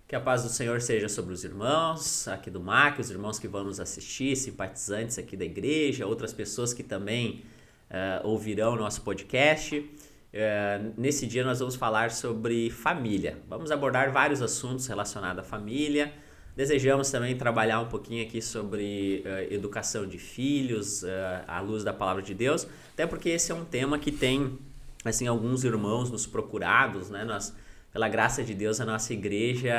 Que a paz do Senhor seja sobre os irmãos aqui do MAC, os irmãos que vão nos assistir, simpatizantes aqui da igreja, outras pessoas que também ouvirão nosso podcast. Nesse dia nós vamos falar sobre família. Vamos abordar vários assuntos relacionados à família. Desejamos também trabalhar um pouquinho aqui sobre educação de filhos, à luz da palavra de Deus, até porque esse é um tema que tem assim, alguns irmãos nos procurados, né? Pela graça de Deus, a nossa igreja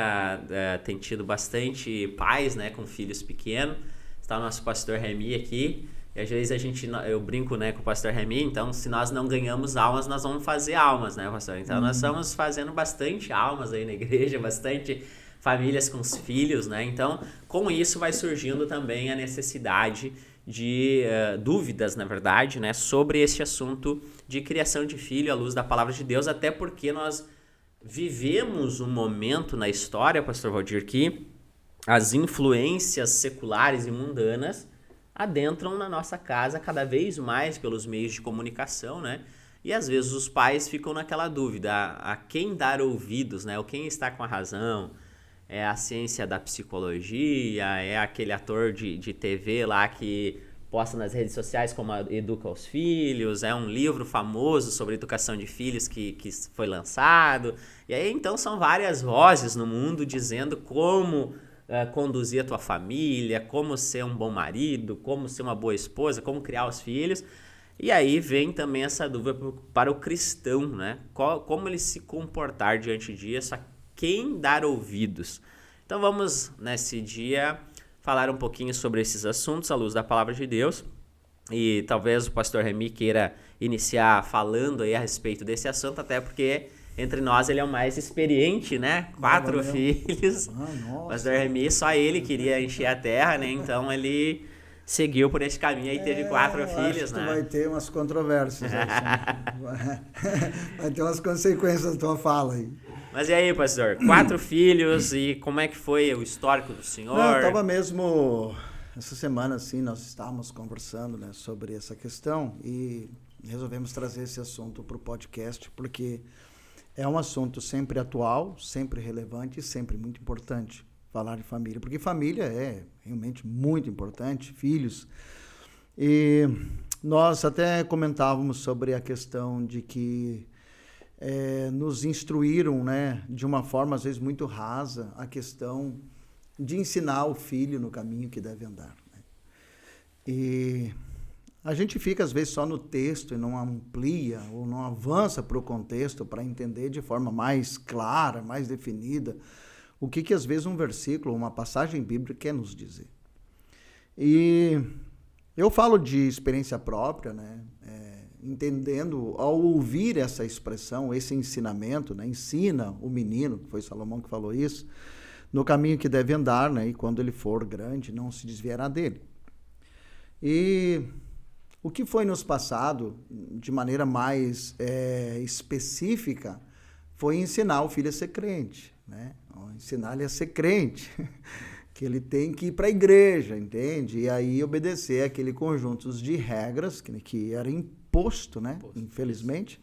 tem tido bastante pais, né, com filhos pequenos. Está o nosso pastor Remy aqui. E às vezes eu brinco, né, com o pastor Remy, então se nós não ganhamos almas, nós vamos fazer almas, né, pastor? Então nós estamos fazendo bastante almas aí na igreja, bastante famílias com os filhos, né? Então com isso vai surgindo também a necessidade de dúvidas, na verdade, né, sobre esse assunto de criação de filho à luz da palavra de Deus, até porque nós vivemos um momento na história, pastor Valdir, que as influências seculares e mundanas adentram na nossa casa cada vez mais pelos meios de comunicação, né? E às vezes os pais ficam naquela dúvida, a quem dar ouvidos, né? Ou quem está com a razão? É a ciência da psicologia, é aquele ator de TV lá que posta nas redes sociais como educa os filhos, é um livro famoso sobre educação de filhos que foi lançado. E aí então são várias vozes no mundo dizendo como conduzir a tua família, como ser um bom marido, como ser uma boa esposa, como criar os filhos. E aí vem também essa dúvida para o cristão, né? Como ele se comportar diante disso, a quem dar ouvidos. Então vamos nesse dia falar um pouquinho sobre esses assuntos à luz da palavra de Deus, e talvez o pastor Remy queira iniciar falando aí a respeito desse assunto, até porque entre nós ele é o mais experiente, né? 4 filhos. O pastor Remy, só ele queria encher a terra, né? Então ele seguiu por esse caminho e teve 4 filhos, né? Vai ter umas controvérsias. Vai ter umas consequências da tua fala aí. Mas e aí, pastor? 4 filhos, e como é que foi o histórico do senhor? Não, eu estava mesmo, essa semana, assim, nós estávamos conversando, né, sobre essa questão e resolvemos trazer esse assunto para o podcast, porque é um assunto sempre atual, sempre relevante e sempre muito importante falar de família, porque família é realmente muito importante, filhos. E nós até comentávamos sobre a questão de que nos instruíram, né, de uma forma às vezes muito rasa, a questão de ensinar o filho no caminho que deve andar, né? E a gente fica às vezes só no texto e não amplia ou não avança para o contexto para entender de forma mais clara, mais definida, o que às vezes um versículo, uma passagem bíblica quer nos dizer. E eu falo de experiência própria, né? Entendendo, ao ouvir essa expressão, esse ensinamento, né? Ensina o menino, foi Salomão que falou isso, no caminho que deve andar, né? E quando ele for grande, não se desviará dele. E o que foi nos passado, de maneira mais específica, foi ensinar o filho a ser crente, né? Ensinar ele a ser crente, que ele tem que ir para a igreja, entende? E aí obedecer aquele conjunto de regras que era imposto, né? Infelizmente.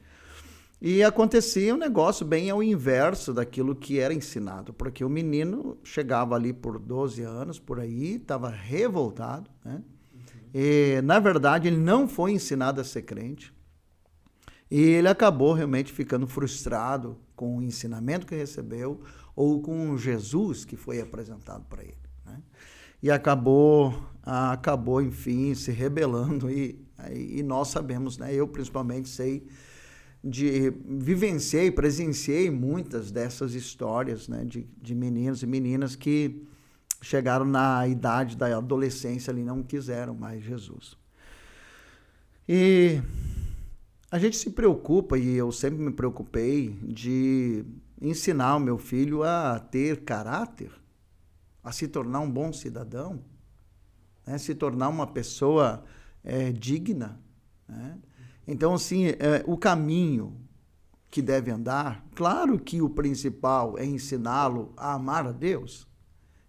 E acontecia um negócio bem ao inverso daquilo que era ensinado, porque o menino chegava ali por 12 anos, por aí, estava revoltado, né? E, na verdade, ele não foi ensinado a ser crente, e ele acabou realmente ficando frustrado com o ensinamento que recebeu ou com Jesus que foi apresentado para ele, né? E acabou, enfim, se rebelando, e nós sabemos, né? Eu principalmente vivenciei, presenciei muitas dessas histórias, né? De meninos e meninas que chegaram na idade da adolescência ali e não quiseram mais Jesus. E a gente se preocupa, e eu sempre me preocupei, de ensinar o meu filho a ter caráter, a se tornar um bom cidadão, né? Se tornar uma pessoa digna, né? Então, assim, o caminho que deve andar, claro que o principal é ensiná-lo a amar a Deus,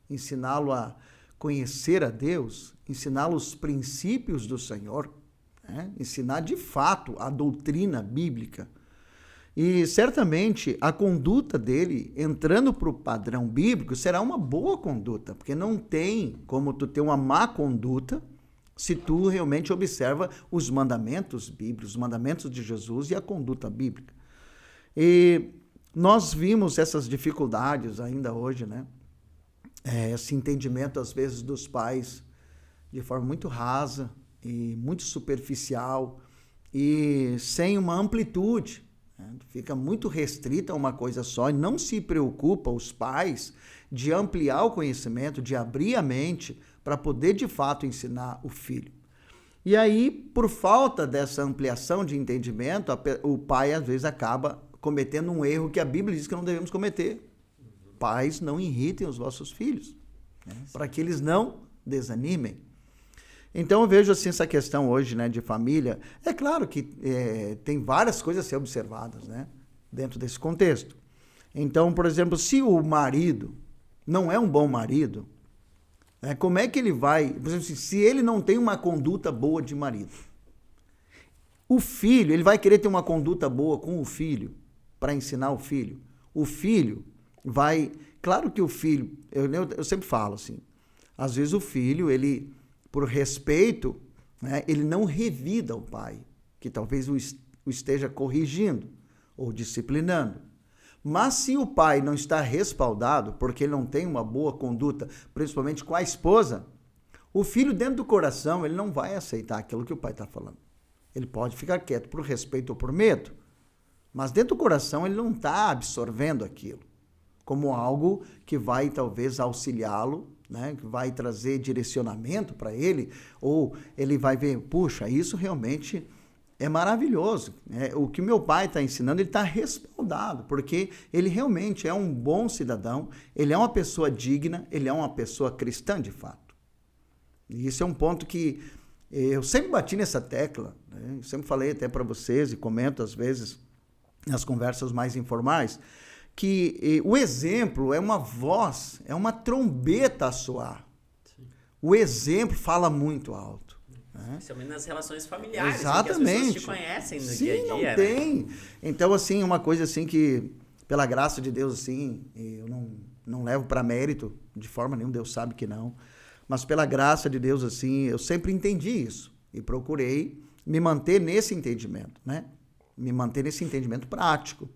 ensiná-lo a conhecer a Deus, ensiná-lo os princípios do Senhor, né? Ensinar de fato a doutrina bíblica. E certamente a conduta dele, entrando para o padrão bíblico, será uma boa conduta, porque não tem como tu ter uma má conduta se tu realmente observa os mandamentos bíblicos, os mandamentos de Jesus e a conduta bíblica. E nós vimos essas dificuldades ainda hoje, né? Esse entendimento, às vezes, dos pais de forma muito rasa e muito superficial e sem uma amplitude. Fica muito restrita a uma coisa só e não se preocupa os pais de ampliar o conhecimento, de abrir a mente para poder de fato ensinar o filho. E aí, por falta dessa ampliação de entendimento, o pai às vezes acaba cometendo um erro que a Bíblia diz que não devemos cometer. Pais, não irritem os vossos filhos, né, para que eles não desanimem. Então eu vejo assim essa questão hoje, né, de família. É claro que tem várias coisas a ser observadas, né, dentro desse contexto. Então, por exemplo, se o marido não é um bom marido, como é que ele vai... Por exemplo, se ele não tem uma conduta boa de marido, o filho, ele vai querer ter uma conduta boa com o filho para ensinar o filho. O filho vai... Claro que o filho... Eu sempre falo assim, às vezes o filho, ele... por respeito, né, ele não revida o pai, que talvez o esteja corrigindo ou disciplinando. Mas se o pai não está respaldado, porque ele não tem uma boa conduta, principalmente com a esposa, o filho dentro do coração, ele não vai aceitar aquilo que o pai está falando. Ele pode ficar quieto por respeito ou por medo, mas dentro do coração ele não está absorvendo aquilo como algo que vai talvez auxiliá-lo, né, que vai trazer direcionamento para ele, ou ele vai ver, puxa, isso realmente é maravilhoso. O que meu pai está ensinando, ele está respaldado, porque ele realmente é um bom cidadão, ele é uma pessoa digna, ele é uma pessoa cristã de fato. E isso é um ponto que eu sempre bati nessa tecla, né, eu sempre falei até para vocês e comento às vezes nas conversas mais informais, que o exemplo é uma voz, é uma trombeta a soar. Sim. O exemplo fala muito alto. Principalmente nas relações familiares, exatamente. Que as pessoas te conhecem no dia a dia. Não tem. Né? Então, assim, uma coisa assim que, pela graça de Deus, assim, eu não levo para mérito, de forma nenhuma, Deus sabe que não, mas pela graça de Deus, assim, eu sempre entendi isso e procurei me manter nesse entendimento, né? Me manter nesse entendimento prático,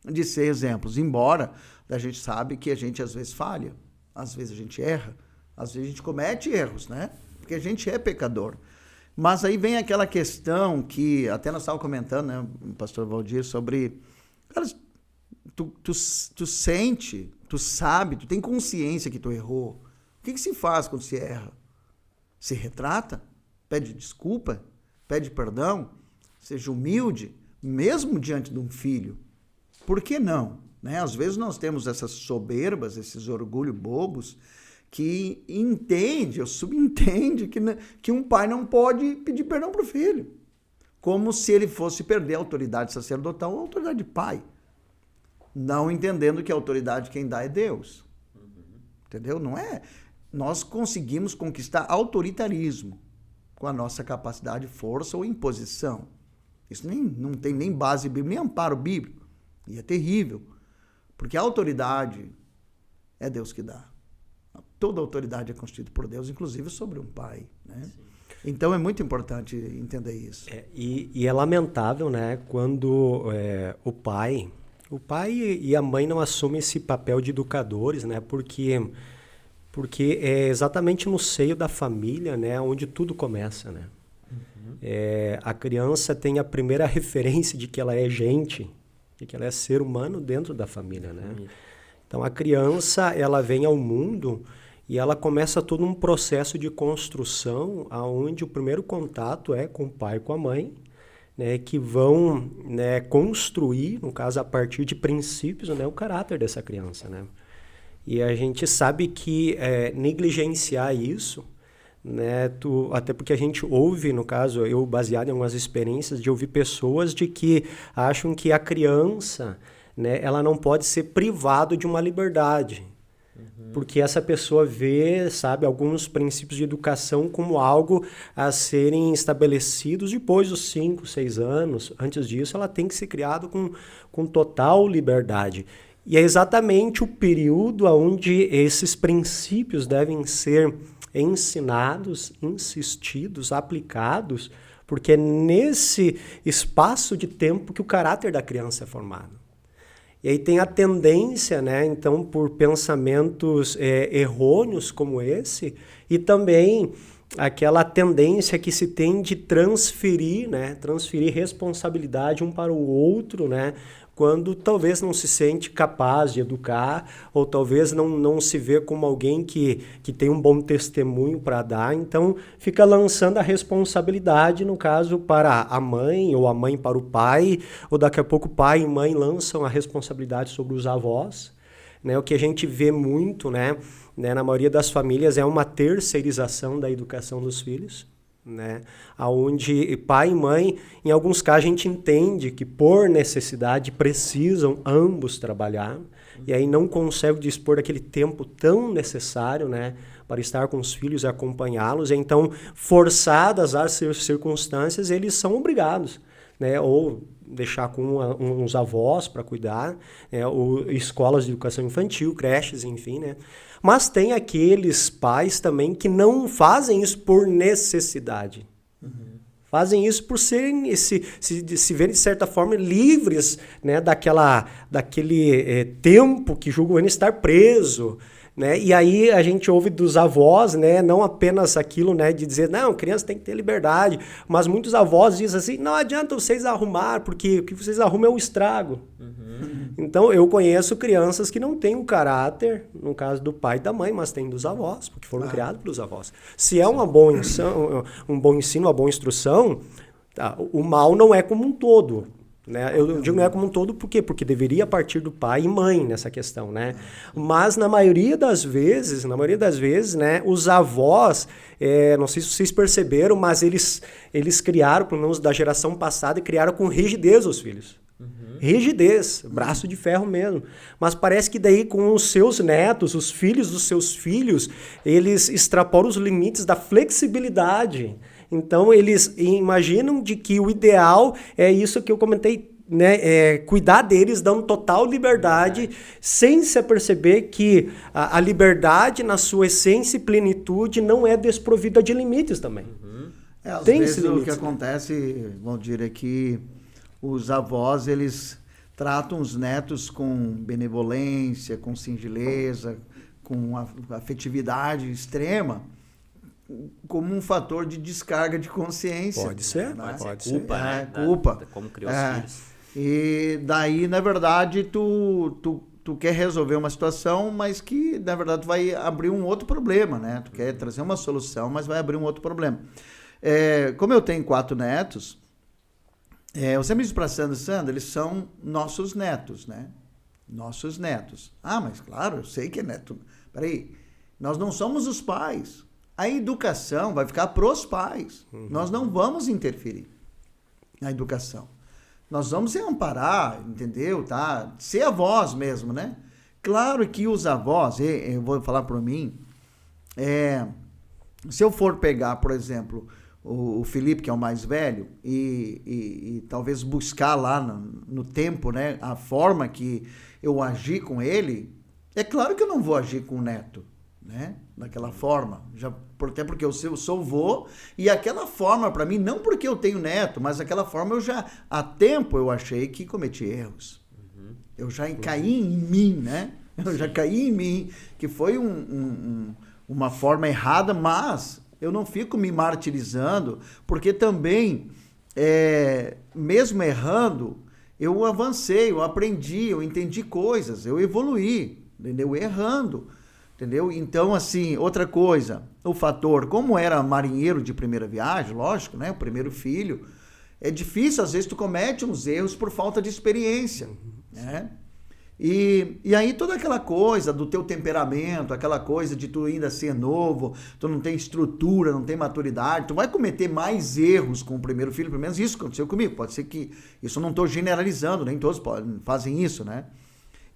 de ser exemplos, embora a gente sabe que a gente às vezes falha, às vezes a gente erra, às vezes a gente comete erros, né? Porque a gente é pecador. Mas aí vem aquela questão que até nós estávamos comentando, né, pastor Valdir, sobre, cara, tu sente, tu sabe, tu tem consciência que tu errou. O que se faz quando se erra? Se retrata? Pede desculpa? Pede perdão? Seja humilde, mesmo diante de um filho. Por que não? Né? Às vezes nós temos essas soberbas, esses orgulhos bobos, que entende, ou subentende que um pai não pode pedir perdão para o filho. Como se ele fosse perder a autoridade sacerdotal ou a autoridade de pai. Não entendendo que a autoridade quem dá é Deus. Entendeu? Não é... Nós conseguimos conquistar autoritarismo com a nossa capacidade, força ou imposição. Isso não tem nem base bíblica, nem amparo bíblico. E é terrível, porque a autoridade é Deus que dá. Toda autoridade é constituída por Deus, inclusive sobre um pai, né? Então é muito importante entender isso. E é lamentável, né, quando o pai e a mãe não assumem esse papel de educadores, né, porque é exatamente no seio da família, né, onde tudo começa, né? A criança tem a primeira referência de que ela é gente, de que ela é ser humano dentro da família, né? Então a criança, ela vem ao mundo e ela começa todo um processo de construção onde o primeiro contato é com o pai e com a mãe, né, que vão, né, construir, no caso a partir de princípios, né, o caráter dessa criança, né? E a gente sabe que negligenciar isso, né, até porque a gente ouve, no caso, eu baseado em algumas experiências, de ouvir pessoas de que acham que a criança, né, ela não pode ser privada de uma liberdade, Porque essa pessoa vê, sabe, alguns princípios de educação como algo a serem estabelecidos depois dos 5, 6 anos. Antes disso, ela tem que ser criada com total liberdade. E é exatamente o período onde esses princípios devem ser ensinados, insistidos, aplicados, porque é nesse espaço de tempo que o caráter da criança é formado. E aí tem a tendência, né, então, por pensamentos errôneos como esse, e também aquela tendência que se tem de transferir responsabilidade um para o outro, né, quando talvez não se sente capaz de educar, ou talvez não se vê como alguém que tem um bom testemunho para dar, então fica lançando a responsabilidade, no caso, para a mãe, ou a mãe para o pai, ou daqui a pouco pai e mãe lançam a responsabilidade sobre os avós. Né? O que a gente vê muito, né, na maioria das famílias, é uma terceirização da educação dos filhos. Né? Onde pai e mãe, em alguns casos, a gente entende que por necessidade precisam ambos trabalhar e aí não consegue dispor daquele tempo tão necessário, né, para estar com os filhos e acompanhá-los. Então, forçadas as circunstâncias, eles são obrigados, né, ou deixar com uns avós para cuidar, ou escolas de educação infantil, creches, enfim, né? Mas tem aqueles pais também que não fazem isso por necessidade. Fazem isso por serem, se verem, de certa forma, livres, né, daquele tempo que julgam estar preso. Né? E aí a gente ouve dos avós, né, não apenas aquilo, né, de dizer, não, criança tem que ter liberdade, mas muitos avós dizem assim, não adianta vocês arrumar, porque o que vocês arrumam é um estrago. Então eu conheço crianças que não têm um caráter, no caso do pai e da mãe, mas tem dos avós, porque foram criados pelos avós. Se é um bom ensino, uma boa instrução, tá, o mal não é como um todo. Né? Eu digo não é como um todo, por quê? Porque deveria partir do pai e mãe nessa questão, né? Mas na maioria das vezes, né, os avós, não sei se vocês perceberam, mas eles criaram, pelo menos da geração passada, e criaram com rigidez os filhos. Rigidez, braço de ferro mesmo. Mas parece que daí com os seus netos, os filhos dos seus filhos, eles extrapolam os limites da flexibilidade. Então, eles imaginam de que o ideal é isso que eu comentei, né? Cuidar deles, dando total liberdade, sem se aperceber que a liberdade, na sua essência e plenitude, não é desprovida de limites também. Às vezes o que acontece, Valdir, é que os avós, eles tratam os netos com benevolência, com singeleza, com afetividade extrema, como um fator de descarga de consciência. Pode ser, pode ser. Culpa, né? Culpa. Como criou os filhos. E daí, na verdade, tu quer resolver uma situação, mas que, na verdade, tu vai abrir um outro problema, né? Tu quer trazer uma solução, mas vai abrir um outro problema. Como eu tenho 4 netos, eu sempre disse para Sandra, eles são nossos netos, né? Nossos netos. Ah, mas claro, eu sei que é neto. Peraí, nós não somos os pais. A educação vai ficar pros pais. Nós não vamos interferir na educação. Nós vamos amparar, entendeu? Tá? Ser avós mesmo, né? Claro que os avós, eu vou falar por mim, se eu for pegar, por exemplo, o Felipe, que é o mais velho, e talvez buscar lá no tempo, né, a forma que eu agi com ele, é claro que eu não vou agir com o neto, né? Daquela forma, até porque eu sou vô, e aquela forma para mim, não porque eu tenho neto, mas aquela forma há tempo eu achei que cometi erros. Eu já caí em mim, né? Eu já caí em mim, que foi uma forma errada, mas eu não fico me martirizando, porque também, mesmo errando, eu avancei, eu aprendi, eu entendi coisas, eu evoluí, entendeu? Errando. Entendeu? Então, assim, outra coisa, o fator, como era marinheiro de primeira viagem, lógico, né? O primeiro filho, é difícil, às vezes tu comete uns erros por falta de experiência, né? E aí toda aquela coisa do teu temperamento, aquela coisa de tu ainda ser novo, tu não tem estrutura, não tem maturidade, tu vai cometer mais erros com o primeiro filho, pelo menos isso aconteceu comigo, pode ser que, isso eu não estou generalizando, nem todos fazem isso, né?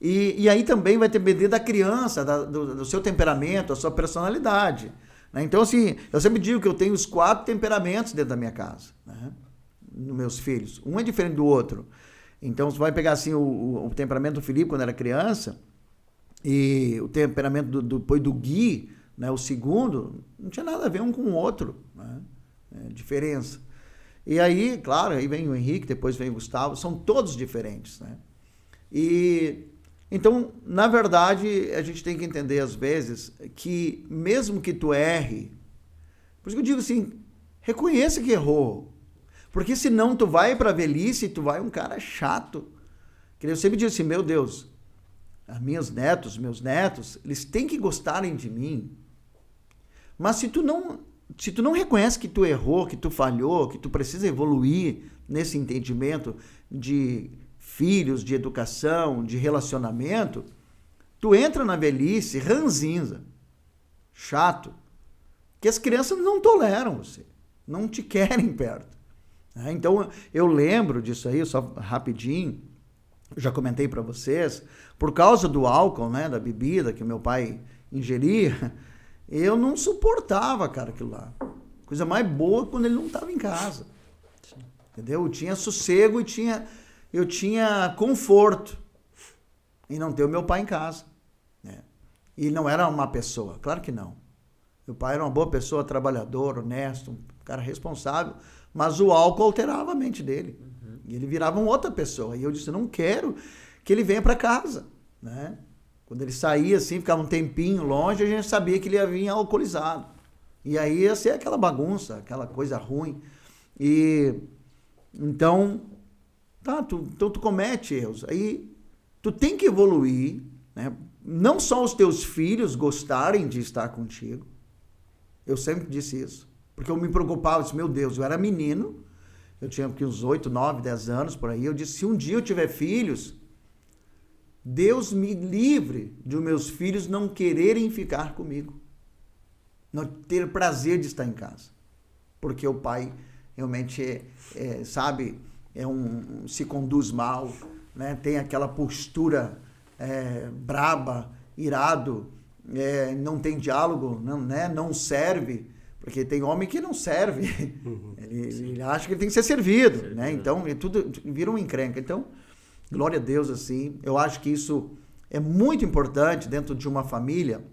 E aí também vai depender da criança, do seu temperamento, da sua personalidade. Né? Então, assim, eu sempre digo que eu tenho os 4 temperamentos dentro da minha casa, né? Nos meus filhos. Um é diferente do outro. Então, você vai pegar assim, o temperamento do Felipe quando era criança e o temperamento depois do Gui, né, o segundo, não tinha nada a ver um com o outro. Né? Diferença. E aí, claro, aí vem o Henrique, depois vem o Gustavo, são todos diferentes. Né? E então, na verdade, a gente tem que entender às vezes que mesmo que tu erre, por isso que eu digo assim, reconheça que errou. Porque senão tu vai pra velhice e tu vai um cara chato. Que eu sempre digo assim, meu Deus, meus netos, eles têm que gostarem de mim. Mas se tu não reconhece que tu errou, que tu falhou, que tu precisa evoluir nesse entendimento de filhos, de educação, de relacionamento, tu entra na velhice ranzinza, chato, que as crianças não toleram você, não te querem perto. Então, eu lembro disso aí, só rapidinho, já comentei para vocês, por causa do álcool, né, da bebida que meu pai ingeria, eu não suportava, cara, aquilo lá. Coisa mais boa quando ele não estava em casa. Entendeu? Eu tinha sossego e eu tinha conforto em não ter o meu pai em casa. Né? E não era uma pessoa, claro que não. Meu pai era uma boa pessoa, trabalhador, honesto, um cara responsável, mas o álcool alterava a mente dele. Uhum. E ele virava uma outra pessoa. E eu disse, eu não quero que ele venha para casa. Né? Quando ele saía assim, ficava um tempinho longe, a gente sabia que ele ia vir alcoolizado. E aí ia ser aquela bagunça, aquela coisa ruim. E então, então tu comete erros. Aí tu tem que evoluir, né? Não só os teus filhos gostarem de estar contigo. Eu sempre disse isso. Porque eu me preocupava, disse, meu Deus, eu era menino, eu tinha uns 8, 9, 10 anos por aí, eu disse, se um dia eu tiver filhos, Deus me livre de os meus filhos não quererem ficar comigo, não ter prazer de estar em casa, porque o pai realmente, se conduz mal, né? Tem aquela postura braba, irado, não tem diálogo, não serve, porque tem homem que não serve, ele acha que ele tem que ser servido, né? Então, tudo vira uma encrenca. Então, glória a Deus, assim, eu acho que isso é muito importante dentro de uma família,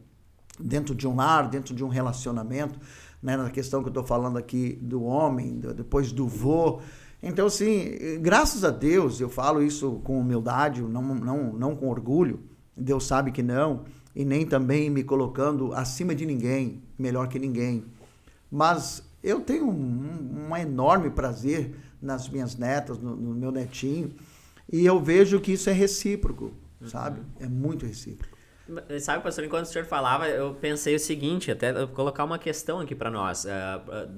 dentro de um lar, dentro de um relacionamento, né? Na questão que eu estou falando aqui do homem, depois do vô. Então, assim, graças a Deus, eu falo isso com humildade, não com orgulho, Deus sabe que não, e nem também me colocando acima de ninguém, melhor que ninguém. Mas eu tenho um enorme prazer nas minhas netas, no meu netinho, e eu vejo que isso é recíproco, sabe? É muito recíproco. Sabe, pastor, enquanto o senhor falava, eu pensei o seguinte, até vou colocar uma questão aqui para nós.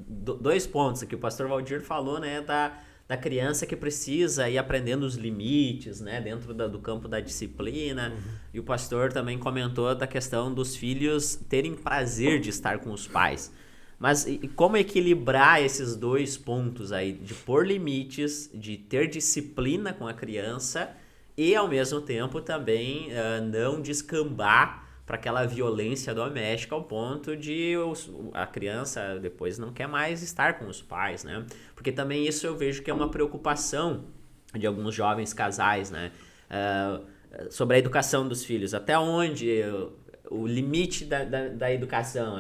2 pontos aqui. O pastor Valdir falou, né, da criança que precisa ir aprendendo os limites, né, dentro do campo da disciplina. E o pastor também comentou da questão dos filhos terem prazer de estar com os pais. Mas e como equilibrar esses 2 pontos aí, de pôr limites, de ter disciplina com a criança e, ao mesmo tempo, também não descambar para aquela violência doméstica ao ponto de a criança depois não quer mais estar com os pais, né? Porque também isso eu vejo que é uma preocupação de alguns jovens casais, né? Sobre a educação dos filhos. Até onde o limite da educação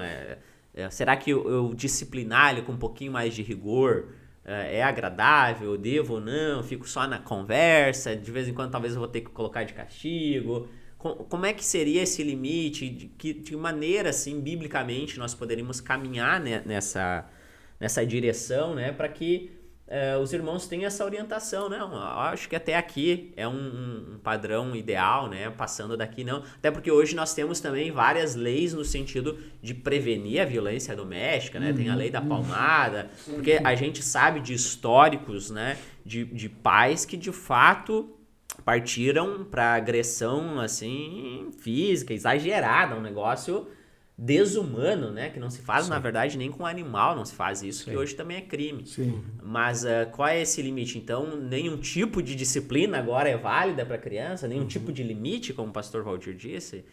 será que eu disciplinar ele com um pouquinho mais de rigor é agradável? Eu devo ou não? Fico só na conversa? De vez em quando talvez eu vou ter que colocar de castigo? Como é que seria esse limite? De maneira, assim, biblicamente, nós poderíamos caminhar nessa direção, né? Para que os irmãos tenham essa orientação, né? Eu acho que até aqui é um padrão ideal, né? Passando daqui não. Até porque hoje nós temos também várias leis no sentido de prevenir a violência doméstica, né? Tem a lei da palmada, porque a gente sabe de históricos, né? De pais que de fato partiram para agressão assim física, exagerada, um negócio desumano, né? Que não se faz, na verdade, nem com animal não se faz isso, que hoje também é crime. Sim. Mas qual é esse limite? Então, nenhum tipo de disciplina agora é válida para a criança? Nenhum tipo de limite, como o pastor Valdir disse?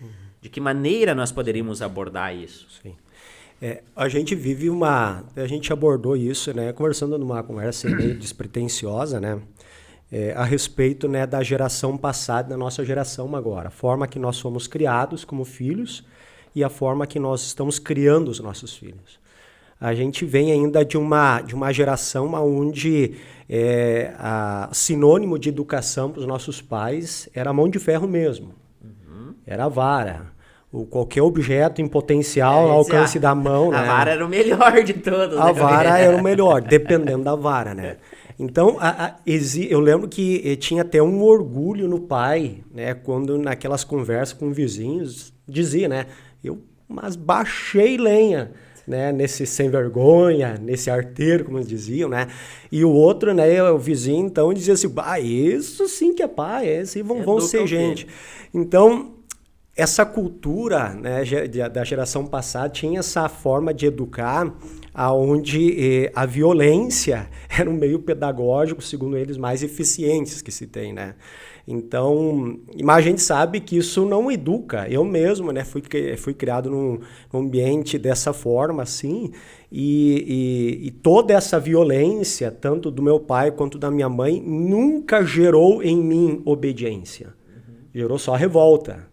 De que maneira nós poderíamos abordar isso? Sim. A gente vive a gente abordou isso, né? Conversando numa conversa meio despretensiosa, né? A respeito, né, da geração passada, da nossa geração agora. A forma que nós fomos criados como filhos e a forma que nós estamos criando os nossos filhos. A gente vem ainda de uma geração onde sinônimo de educação para os nossos pais era a mão de ferro mesmo. Era a vara. Qualquer objeto em potencial ao alcance da mão. A né? vara era o melhor de todos. A vara era o melhor, dependendo da vara, né? Então, eu lembro que tinha até um orgulho no pai, né? Quando naquelas conversas com vizinhos, dizia, né? Mas baixei lenha, né? Nesse sem vergonha, nesse arteiro, como eles diziam, né? E o outro, né? O vizinho, então, dizia assim, isso sim que é pai, esses vão ser gente. Então, essa cultura, né, da geração passada tinha essa forma de educar onde a violência era um meio pedagógico, segundo eles, mais eficientes que se tem, né? Então, mas a gente sabe que isso não educa. Eu mesmo, né, fui criado num ambiente dessa forma, assim, e toda essa violência, tanto do meu pai quanto da minha mãe, nunca gerou em mim obediência. Gerou só revolta.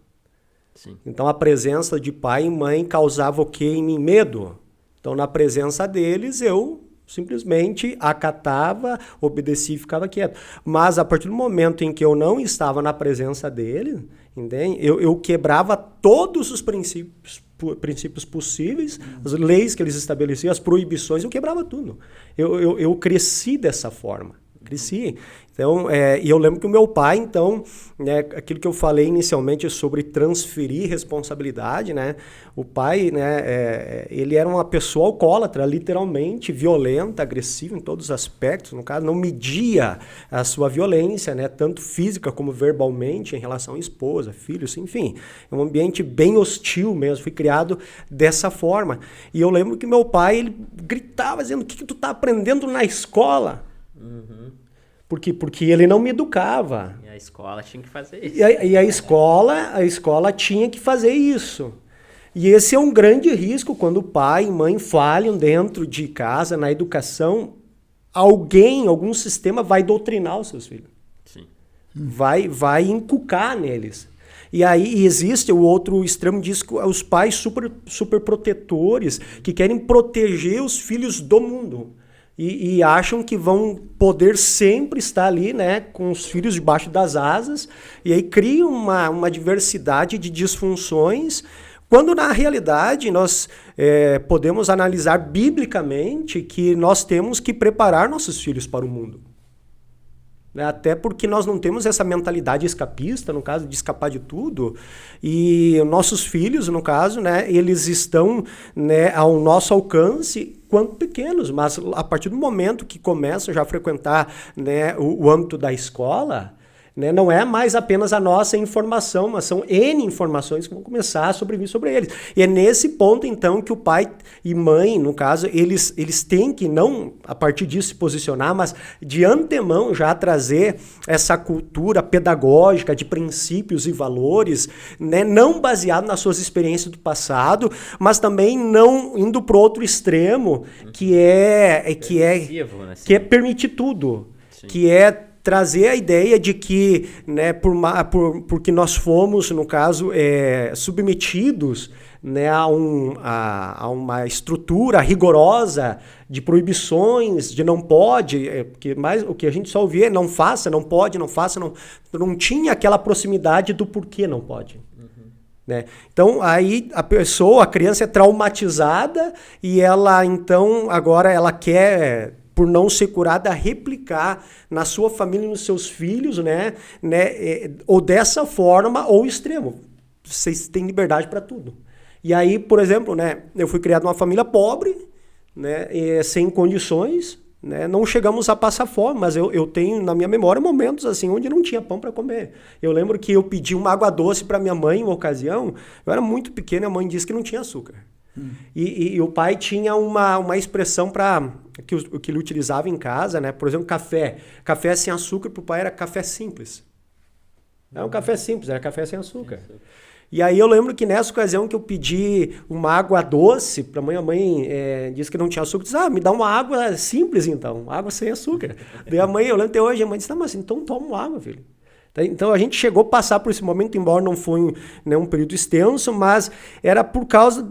Sim. Então, a presença de pai e mãe causava o quê em mim? Medo. Então, na presença deles, eu simplesmente acatava, obedecia e ficava quieto. Mas, a partir do momento em que eu não estava na presença deles, entende? Eu quebrava todos os princípios possíveis, as leis que eles estabeleciam, as proibições, eu quebrava tudo. Eu cresci dessa forma. Cresci. Então, e eu lembro que o meu pai, então, né, aquilo que eu falei inicialmente sobre transferir responsabilidade, né, o pai, né, ele era uma pessoa alcoólatra, literalmente, violenta, agressiva em todos os aspectos, no caso, não media a sua violência, né, tanto física como verbalmente, em relação à esposa, filhos, enfim, é um ambiente bem hostil mesmo, fui criado dessa forma. E eu lembro que meu pai, ele gritava, dizendo, o que tu tá aprendendo na escola? Porque ele não me educava. E a escola tinha que fazer isso. E a escola tinha que fazer isso. E esse é um grande risco quando pai e mãe falham dentro de casa, na educação. Algum sistema vai doutrinar os seus filhos. Sim. Vai inculcar neles. E aí existe o outro extremo disso, os pais super protetores que querem proteger os filhos do mundo. E acham que vão poder sempre estar ali, né, com os filhos debaixo das asas, e aí criam uma diversidade de disfunções, quando na realidade nós podemos analisar biblicamente que nós temos que preparar nossos filhos para o mundo. Até porque nós não temos essa mentalidade escapista, no caso, de escapar de tudo. E nossos filhos, no caso, né, eles estão, né, ao nosso alcance quanto pequenos. Mas a partir do momento que começam já a frequentar, né, o âmbito da escola, né, não é mais apenas a nossa informação, mas são N informações que vão começar a sobrevir sobre eles. E é nesse ponto, então, que o pai e mãe, no caso, eles têm que não, a partir disso, se posicionar, mas de antemão já trazer essa cultura pedagógica de princípios e valores, né, não baseado nas suas experiências do passado, mas também não indo para o outro extremo, que é permitir tudo, Sim. que é trazer a ideia de que, né, porque nós fomos, no caso, submetidos, né, a uma estrutura rigorosa de proibições, de não pode, mas o que a gente só ouvia é não faça, não pode, não faça, não tinha aquela proximidade do porquê não pode. Né? Então, aí a criança é traumatizada e ela, então, agora ela quer, por não ser curada, replicar na sua família e nos seus filhos, né? Ou dessa forma, ou extremo. Vocês têm liberdade para tudo. E aí, por exemplo, né, eu fui criado numa família pobre, né, sem condições, né? Não chegamos a passar fome, mas eu tenho na minha memória momentos assim onde não tinha pão para comer. Eu lembro que eu pedi uma água doce para minha mãe em uma ocasião, eu era muito pequeno e a mãe disse que não tinha açúcar. E o pai tinha uma expressão para que ele utilizava em casa, né? Por exemplo, café. Café sem açúcar para o pai era café simples. Era um café simples, era café sem açúcar. E aí eu lembro que nessa ocasião que eu pedi uma água doce para a mãe disse que não tinha açúcar, disse, me dá uma água simples então, água sem açúcar. Daí a mãe, eu lembro até hoje, a mãe disse, mas então toma água, filho. Então a gente chegou a passar por esse momento, embora não foi um período extenso, mas era por causa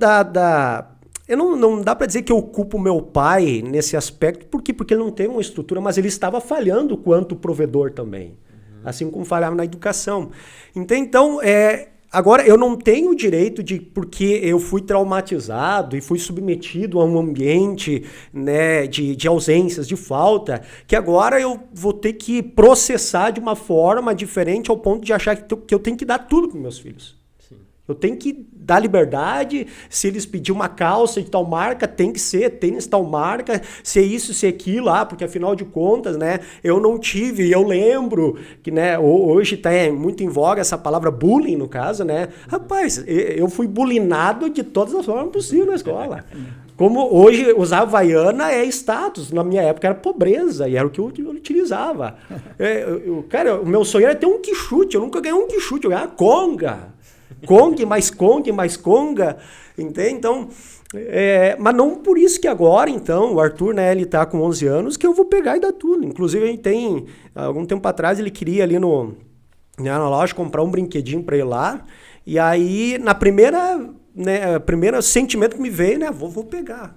não dá para dizer que eu culpo meu pai nesse aspecto, porque ele não teve uma estrutura, mas ele estava falhando quanto provedor também, assim como falhava na educação. Então, agora, eu não tenho o direito porque eu fui traumatizado e fui submetido a um ambiente, né, de ausências, de falta, que agora eu vou ter que processar de uma forma diferente ao ponto de achar que eu tenho que dar tudo para meus filhos. Sim. Eu tenho que dar liberdade, se eles pedirem uma calça de tal marca, tem que ser tênis tal marca, se é isso, se é aquilo, porque afinal de contas, né, eu não tive, eu lembro que, né, hoje está muito em voga essa palavra bullying, no caso, né, rapaz, eu fui bullyingado de todas as formas possíveis na escola. Como hoje usar Havaiana é status, na minha época era pobreza, e era o que eu utilizava. Cara, o meu sonho era ter um quichute, eu nunca ganhei um quichute, eu ganhava conga. Conga, mais conga, entende? Então, mas não por isso que agora, então, o Arthur, né, ele tá com 11 anos, que eu vou pegar e dar tudo. Inclusive, a gente tem, algum tempo atrás, ele queria ali na loja comprar um brinquedinho para ele lá, e aí, na primeiro sentimento que me veio, né, vou pegar.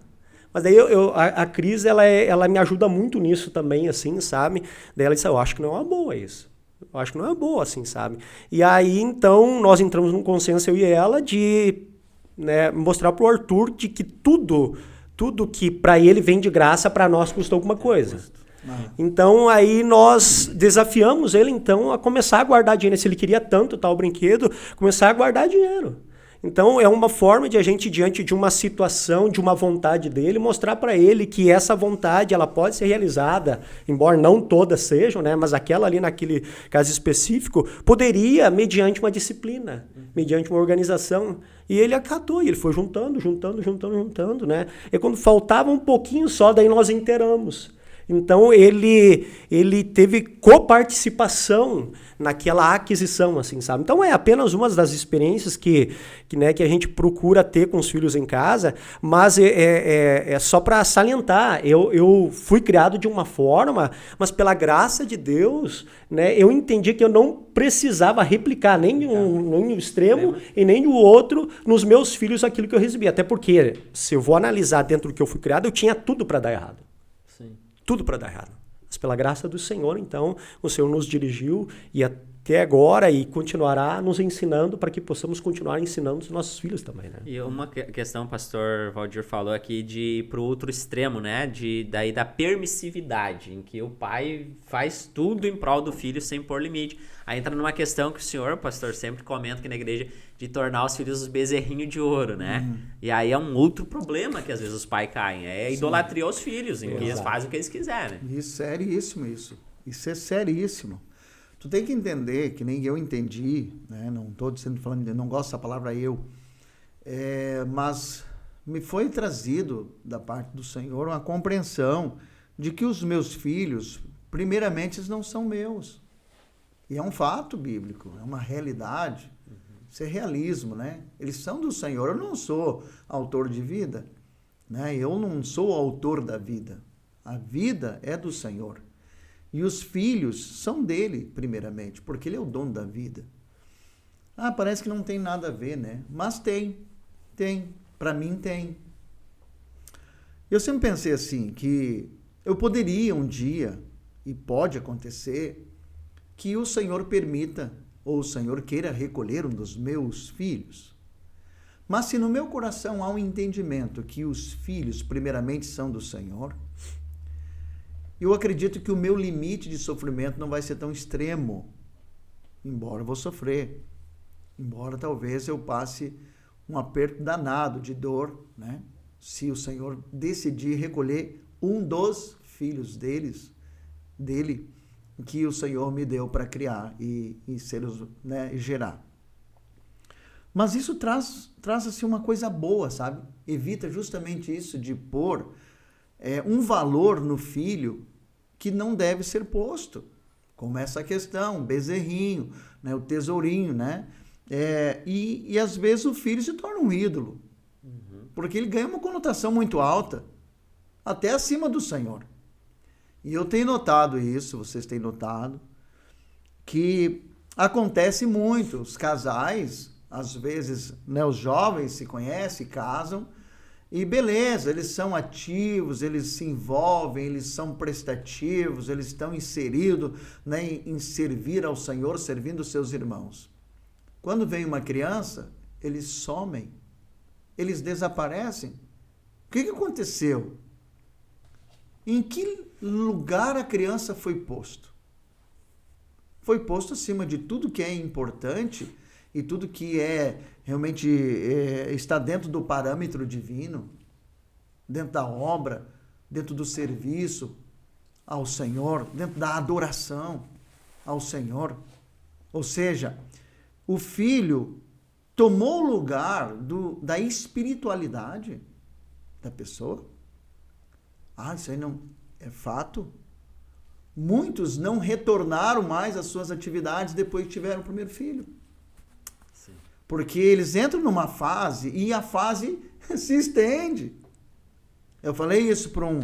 Mas daí a Cris, ela me ajuda muito nisso também, assim, sabe? Daí ela disse, eu acho que não é uma boa isso. Eu acho que não é boa, assim, sabe? E aí, então, nós entramos num consenso, eu e ela, de, né, mostrar pro Arthur de que tudo que para ele vem de graça, para nós custa alguma coisa. Então, aí nós desafiamos ele, então, a começar a guardar dinheiro. Se ele queria tanto tal brinquedo, começar a guardar dinheiro. Então, é uma forma de a gente, diante de uma situação, de uma vontade dele, mostrar para ele que essa vontade ela pode ser realizada, embora não todas sejam, né? Mas aquela ali, naquele caso específico, poderia, mediante uma disciplina, mediante uma organização. E ele acatou, e ele foi juntando, né? E quando faltava um pouquinho só, daí nós inteiramos. Então, ele teve coparticipação naquela aquisição, assim, sabe? Então, é apenas uma das experiências que a gente procura ter com os filhos em casa, mas é só para salientar. Eu fui criado de uma forma, mas pela graça de Deus, né, eu entendi que eu não precisava replicar nem um extremo e nem o outro nos meus filhos aquilo que eu recebi. Até porque, se eu vou analisar dentro do que eu fui criado, eu tinha tudo para dar errado. Tudo para dar errado. Mas pela graça do Senhor, então, o Senhor nos dirigiu e até agora e continuará nos ensinando para que possamos continuar ensinando os nossos filhos também, né? E uma questão, o pastor Valdir falou aqui, de ir para o outro extremo, né? Daí da permissividade, em que o pai faz tudo em prol do filho sem pôr limite. Aí entra numa questão que o senhor, pastor, sempre comenta aqui na igreja, de tornar os filhos os bezerrinhos de ouro, né? E aí é um outro problema que às vezes os pais caem, é idolatria aos filhos, em que eles fazem o que eles quiserem. Isso, seríssimo isso. Isso é seríssimo. Tu tem que entender, que nem eu entendi, né? Não estou falando, não gosto dessa palavra eu, mas me foi trazido da parte do Senhor uma compreensão de que os meus filhos, primeiramente, eles não são meus. E é um fato bíblico, é uma realidade. Isso é realismo, né? Eles são do Senhor. Eu não sou autor de vida, né? Eu não sou autor da vida. A vida é do Senhor. E os filhos são dele, primeiramente, porque ele é o dono da vida. Parece que não tem nada a ver, né? Mas tem. Para mim tem. Eu sempre pensei assim, que eu poderia um dia, e pode acontecer, que o Senhor permita, ou o Senhor queira recolher um dos meus filhos. Mas se no meu coração há um entendimento que os filhos primeiramente são do Senhor, eu acredito que o meu limite de sofrimento não vai ser tão extremo, embora eu vou sofrer, embora talvez eu passe um aperto danado de dor, né? Se o Senhor decidir recolher um dos filhos dele, que o Senhor me deu para criar e né, e gerar. Mas isso traz assim, uma coisa boa, sabe? Evita justamente isso de pôr um valor no filho que não deve ser posto. Como essa questão, o bezerrinho, né, o tesourinho, né? E às vezes o filho se torna um ídolo. Porque ele ganha uma conotação muito alta, até acima do Senhor. E eu tenho notado isso, vocês têm notado, que acontece muito. Os casais, às vezes, né, os jovens se conhecem, casam, e beleza, eles são ativos, eles se envolvem, eles são prestativos, eles estão inseridos, né, em servir ao Senhor, servindo os seus irmãos. Quando vem uma criança, eles somem, eles desaparecem. O que aconteceu? Em que lugar a criança foi posto? Foi posto acima de tudo que é importante e tudo que realmente está dentro do parâmetro divino, dentro da obra, dentro do serviço ao Senhor, dentro da adoração ao Senhor. Ou seja, o filho tomou o lugar da espiritualidade da pessoa. Isso aí não é fato. Muitos não retornaram mais às suas atividades depois que tiveram o primeiro filho. Sim. Porque eles entram numa fase e a fase se estende. Eu falei isso para um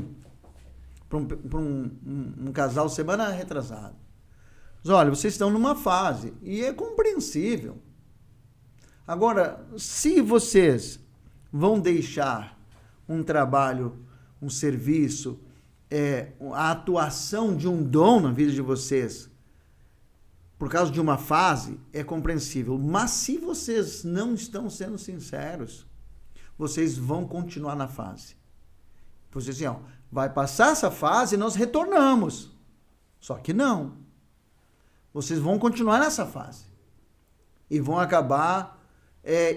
casal semana retrasada. Mas, olha, vocês estão numa fase e é compreensível. Agora, se vocês vão deixar um trabalho, um serviço, a atuação de um dom na vida de vocês, por causa de uma fase, é compreensível. Mas se vocês não estão sendo sinceros, vocês vão continuar na fase. Vocês dizem, vai passar essa fase e nós retornamos. Só que não. Vocês vão continuar nessa fase. E vão acabar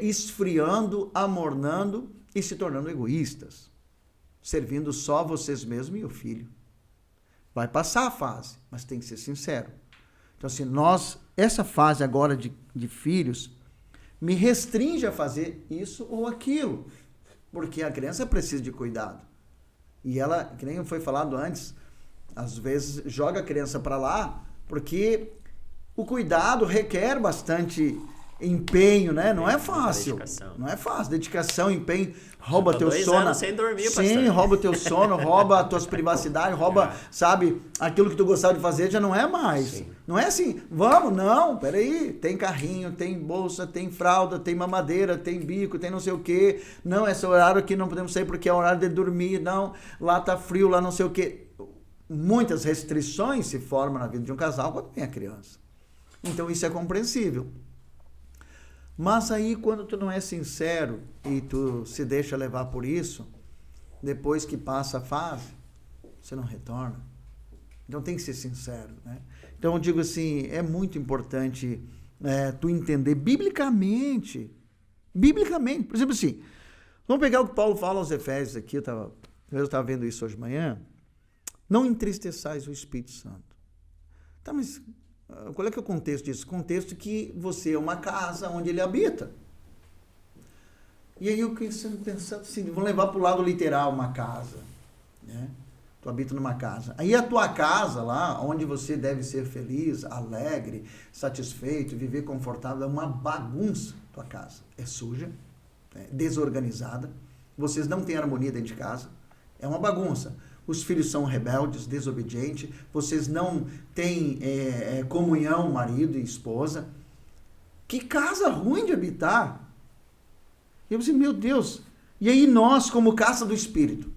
esfriando, amornando e se tornando egoístas, servindo só vocês mesmos e o filho. Vai passar a fase, mas tem que ser sincero. Então, assim, essa fase agora de filhos, me restringe a fazer isso ou aquilo, porque a criança precisa de cuidado. E ela, que nem foi falado antes, às vezes joga a criança para lá, porque o cuidado requer bastante empenho, né? Não é fácil. Não é fácil. Dedicação, empenho, rouba teu sono. Sem dormir, sim, rouba teu sono, rouba as tuas privacidades, rouba, sabe, aquilo que tu gostava de fazer já não é mais. Sim. Não é assim, vamos, não, peraí, tem carrinho, tem bolsa, tem fralda, tem mamadeira, tem bico, tem não sei o quê. Não, esse horário aqui não podemos sair porque é horário de dormir, não, lá tá frio, lá não sei o quê. Muitas restrições se formam na vida de um casal quando tem a criança. Então isso é compreensível. Mas aí, quando tu não é sincero e tu se deixa levar por isso, depois que passa a fase, você não retorna. Então tem que ser sincero, né? Então eu digo assim, é muito importante tu entender biblicamente. Biblicamente. Por exemplo assim, vamos pegar o que Paulo fala aos Efésios aqui, eu estava vendo isso hoje de manhã. Não entristeçais o Espírito Santo. Tá, mas qual é que é o contexto disso? O contexto que você é uma casa onde ele habita. E aí eu fiquei pensando assim, vamos levar para o lado literal uma casa, né? Tu habita numa casa. Aí a tua casa lá, onde você deve ser feliz, alegre, satisfeito, viver confortável, é uma bagunça tua casa. É suja, desorganizada. Vocês não têm harmonia dentro de casa. É uma bagunça. Os filhos são rebeldes, desobedientes, vocês não têm comunhão, marido e esposa. Que casa ruim de habitar! E eu disse, meu Deus, e aí nós, como casa do Espírito,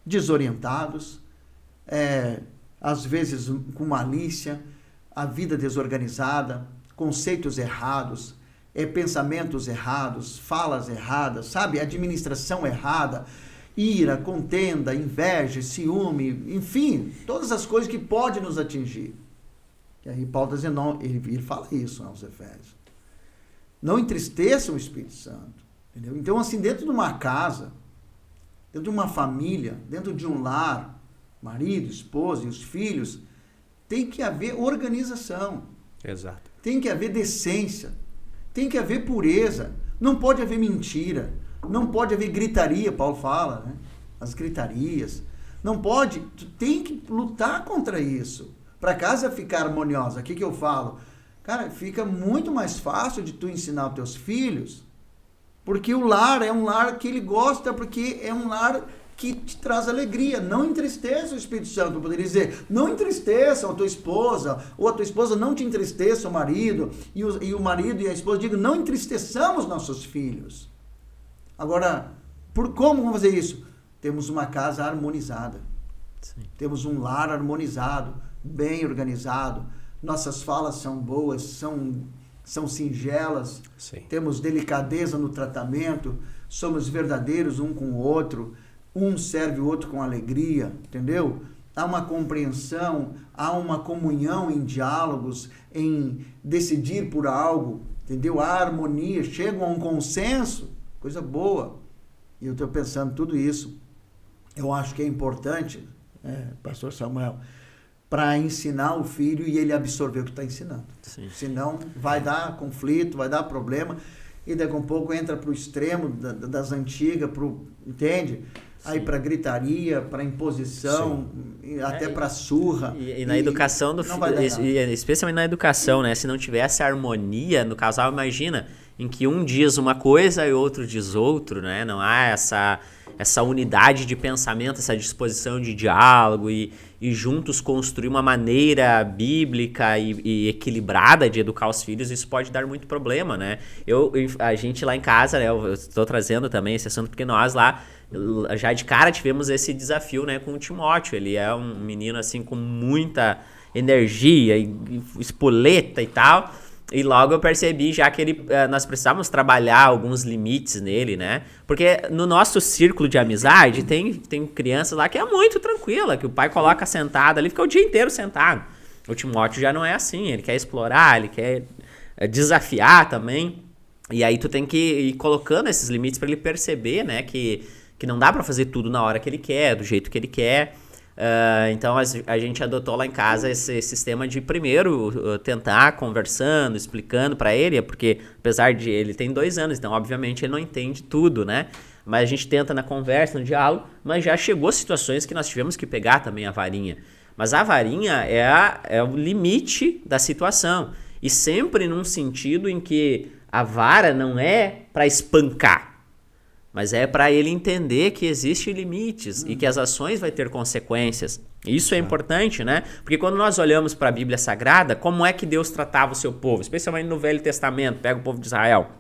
desorientados, às vezes com malícia, a vida desorganizada, conceitos errados, pensamentos errados, falas erradas, sabe? Administração errada, ira, contenda, inveja, ciúme, enfim, todas as coisas que podem nos atingir. E aí Paulo está dizendo, não, ele fala isso aos Efésios. Não entristeçam o Espírito Santo. Entendeu? Então, assim, dentro de uma casa, dentro de uma família, dentro de um lar, marido, esposa e os filhos, tem que haver organização. Exato. Tem que haver decência. Tem que haver pureza. Não pode haver mentira. Não pode haver gritaria, Paulo fala, né? As gritarias. Não pode. Tu tem que lutar contra isso. Para a casa ficar harmoniosa. O que eu falo? Cara, fica muito mais fácil de tu ensinar os teus filhos, porque o lar é um lar que ele gosta, porque é um lar que te traz alegria. Não entristeça o Espírito Santo. Eu poderia dizer, não entristeça a tua esposa, ou a tua esposa não te entristeça o marido, e o marido e a esposa digam, não entristeçamos nossos filhos. Agora, como vamos fazer isso? Temos uma casa harmonizada. Sim. Temos um lar harmonizado, bem organizado. Nossas falas são boas, são singelas. Sim. Temos delicadeza no tratamento, somos verdadeiros um com o outro, um serve o outro com alegria, entendeu? Há uma compreensão, há uma comunhão em diálogos, em decidir por algo, entendeu? Há harmonia, chegam a um consenso, coisa boa. E eu estou pensando tudo isso. Eu acho que é importante, Pastor Samuel, para ensinar o filho e ele absorver o que está ensinando. Sim. Senão vai dar conflito, vai dar problema, e daqui a um pouco entra para o extremo das antigas, entende? Sim. Aí para gritaria, para imposição, até para surra. E na educação do filho, especialmente na educação, né? Se não tivesse harmonia no casal, imagina, em que um diz uma coisa e outro diz outro, né? Não há essa unidade de pensamento, essa disposição de diálogo e juntos construir uma maneira bíblica e equilibrada de educar os filhos. Isso pode dar muito problema, né? A gente lá em casa, né, eu estou trazendo também esse assunto porque nós lá já de cara tivemos esse desafio, né, com o Timóteo. Ele é um menino assim com muita energia e espoleta e tal. E logo eu percebi já que nós precisávamos trabalhar alguns limites nele, né? Porque no nosso círculo de amizade tem crianças lá que é muito tranquila, que o pai coloca sentado ali, fica o dia inteiro sentado. O Timóteo já não é assim, ele quer explorar, ele quer desafiar também. E aí tu tem que ir colocando esses limites para ele perceber, né? Que não dá para fazer tudo na hora que ele quer, do jeito que ele quer. Então a gente adotou lá em casa esse sistema de primeiro tentar conversando, explicando para ele, porque apesar de ele tem 2 anos, então obviamente ele não entende tudo, né? Mas a gente tenta na conversa, no diálogo, mas já chegou situações que nós tivemos que pegar também a varinha. Mas a varinha é o limite da situação, e sempre num sentido em que a vara não é para espancar, mas é para ele entender que existem limites e que as ações vão ter consequências. Isso é importante, né? Porque quando nós olhamos para a Bíblia Sagrada, como é que Deus tratava o seu povo? Especialmente no Velho Testamento, pega o povo de Israel.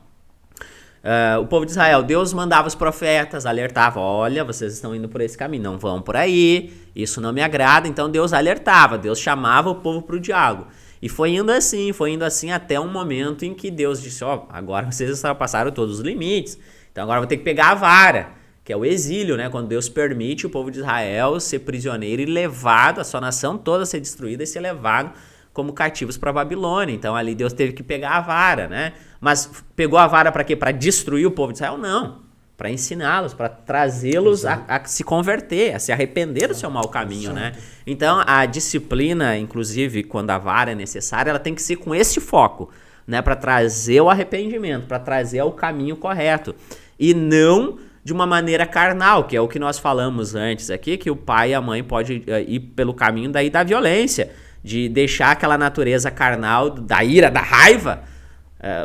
O povo de Israel, Deus mandava os profetas, alertava, olha, vocês estão indo por esse caminho, não vão por aí, isso não me agrada. Então Deus alertava, Deus chamava o povo para o diálogo. E foi indo assim até um momento em que Deus disse, agora vocês passaram todos os limites. Então agora vou ter que pegar a vara, que é o exílio, né? Quando Deus permite o povo de Israel ser prisioneiro e levado, a sua nação toda ser destruída e ser levado como cativos para a Babilônia. Então ali Deus teve que pegar a vara, né? Mas pegou a vara para quê? Para destruir o povo de Israel? Não. Para ensiná-los, para trazê-los a se converter, a se arrepender do seu mau caminho, né? Então a disciplina, inclusive, quando a vara é necessária, ela tem que ser com esse foco, né? Para trazer o arrependimento, para trazer o caminho correto. E não de uma maneira carnal, que é o que nós falamos antes aqui, que o pai e a mãe podem ir pelo caminho daí da violência, de deixar aquela natureza carnal, da ira, da raiva,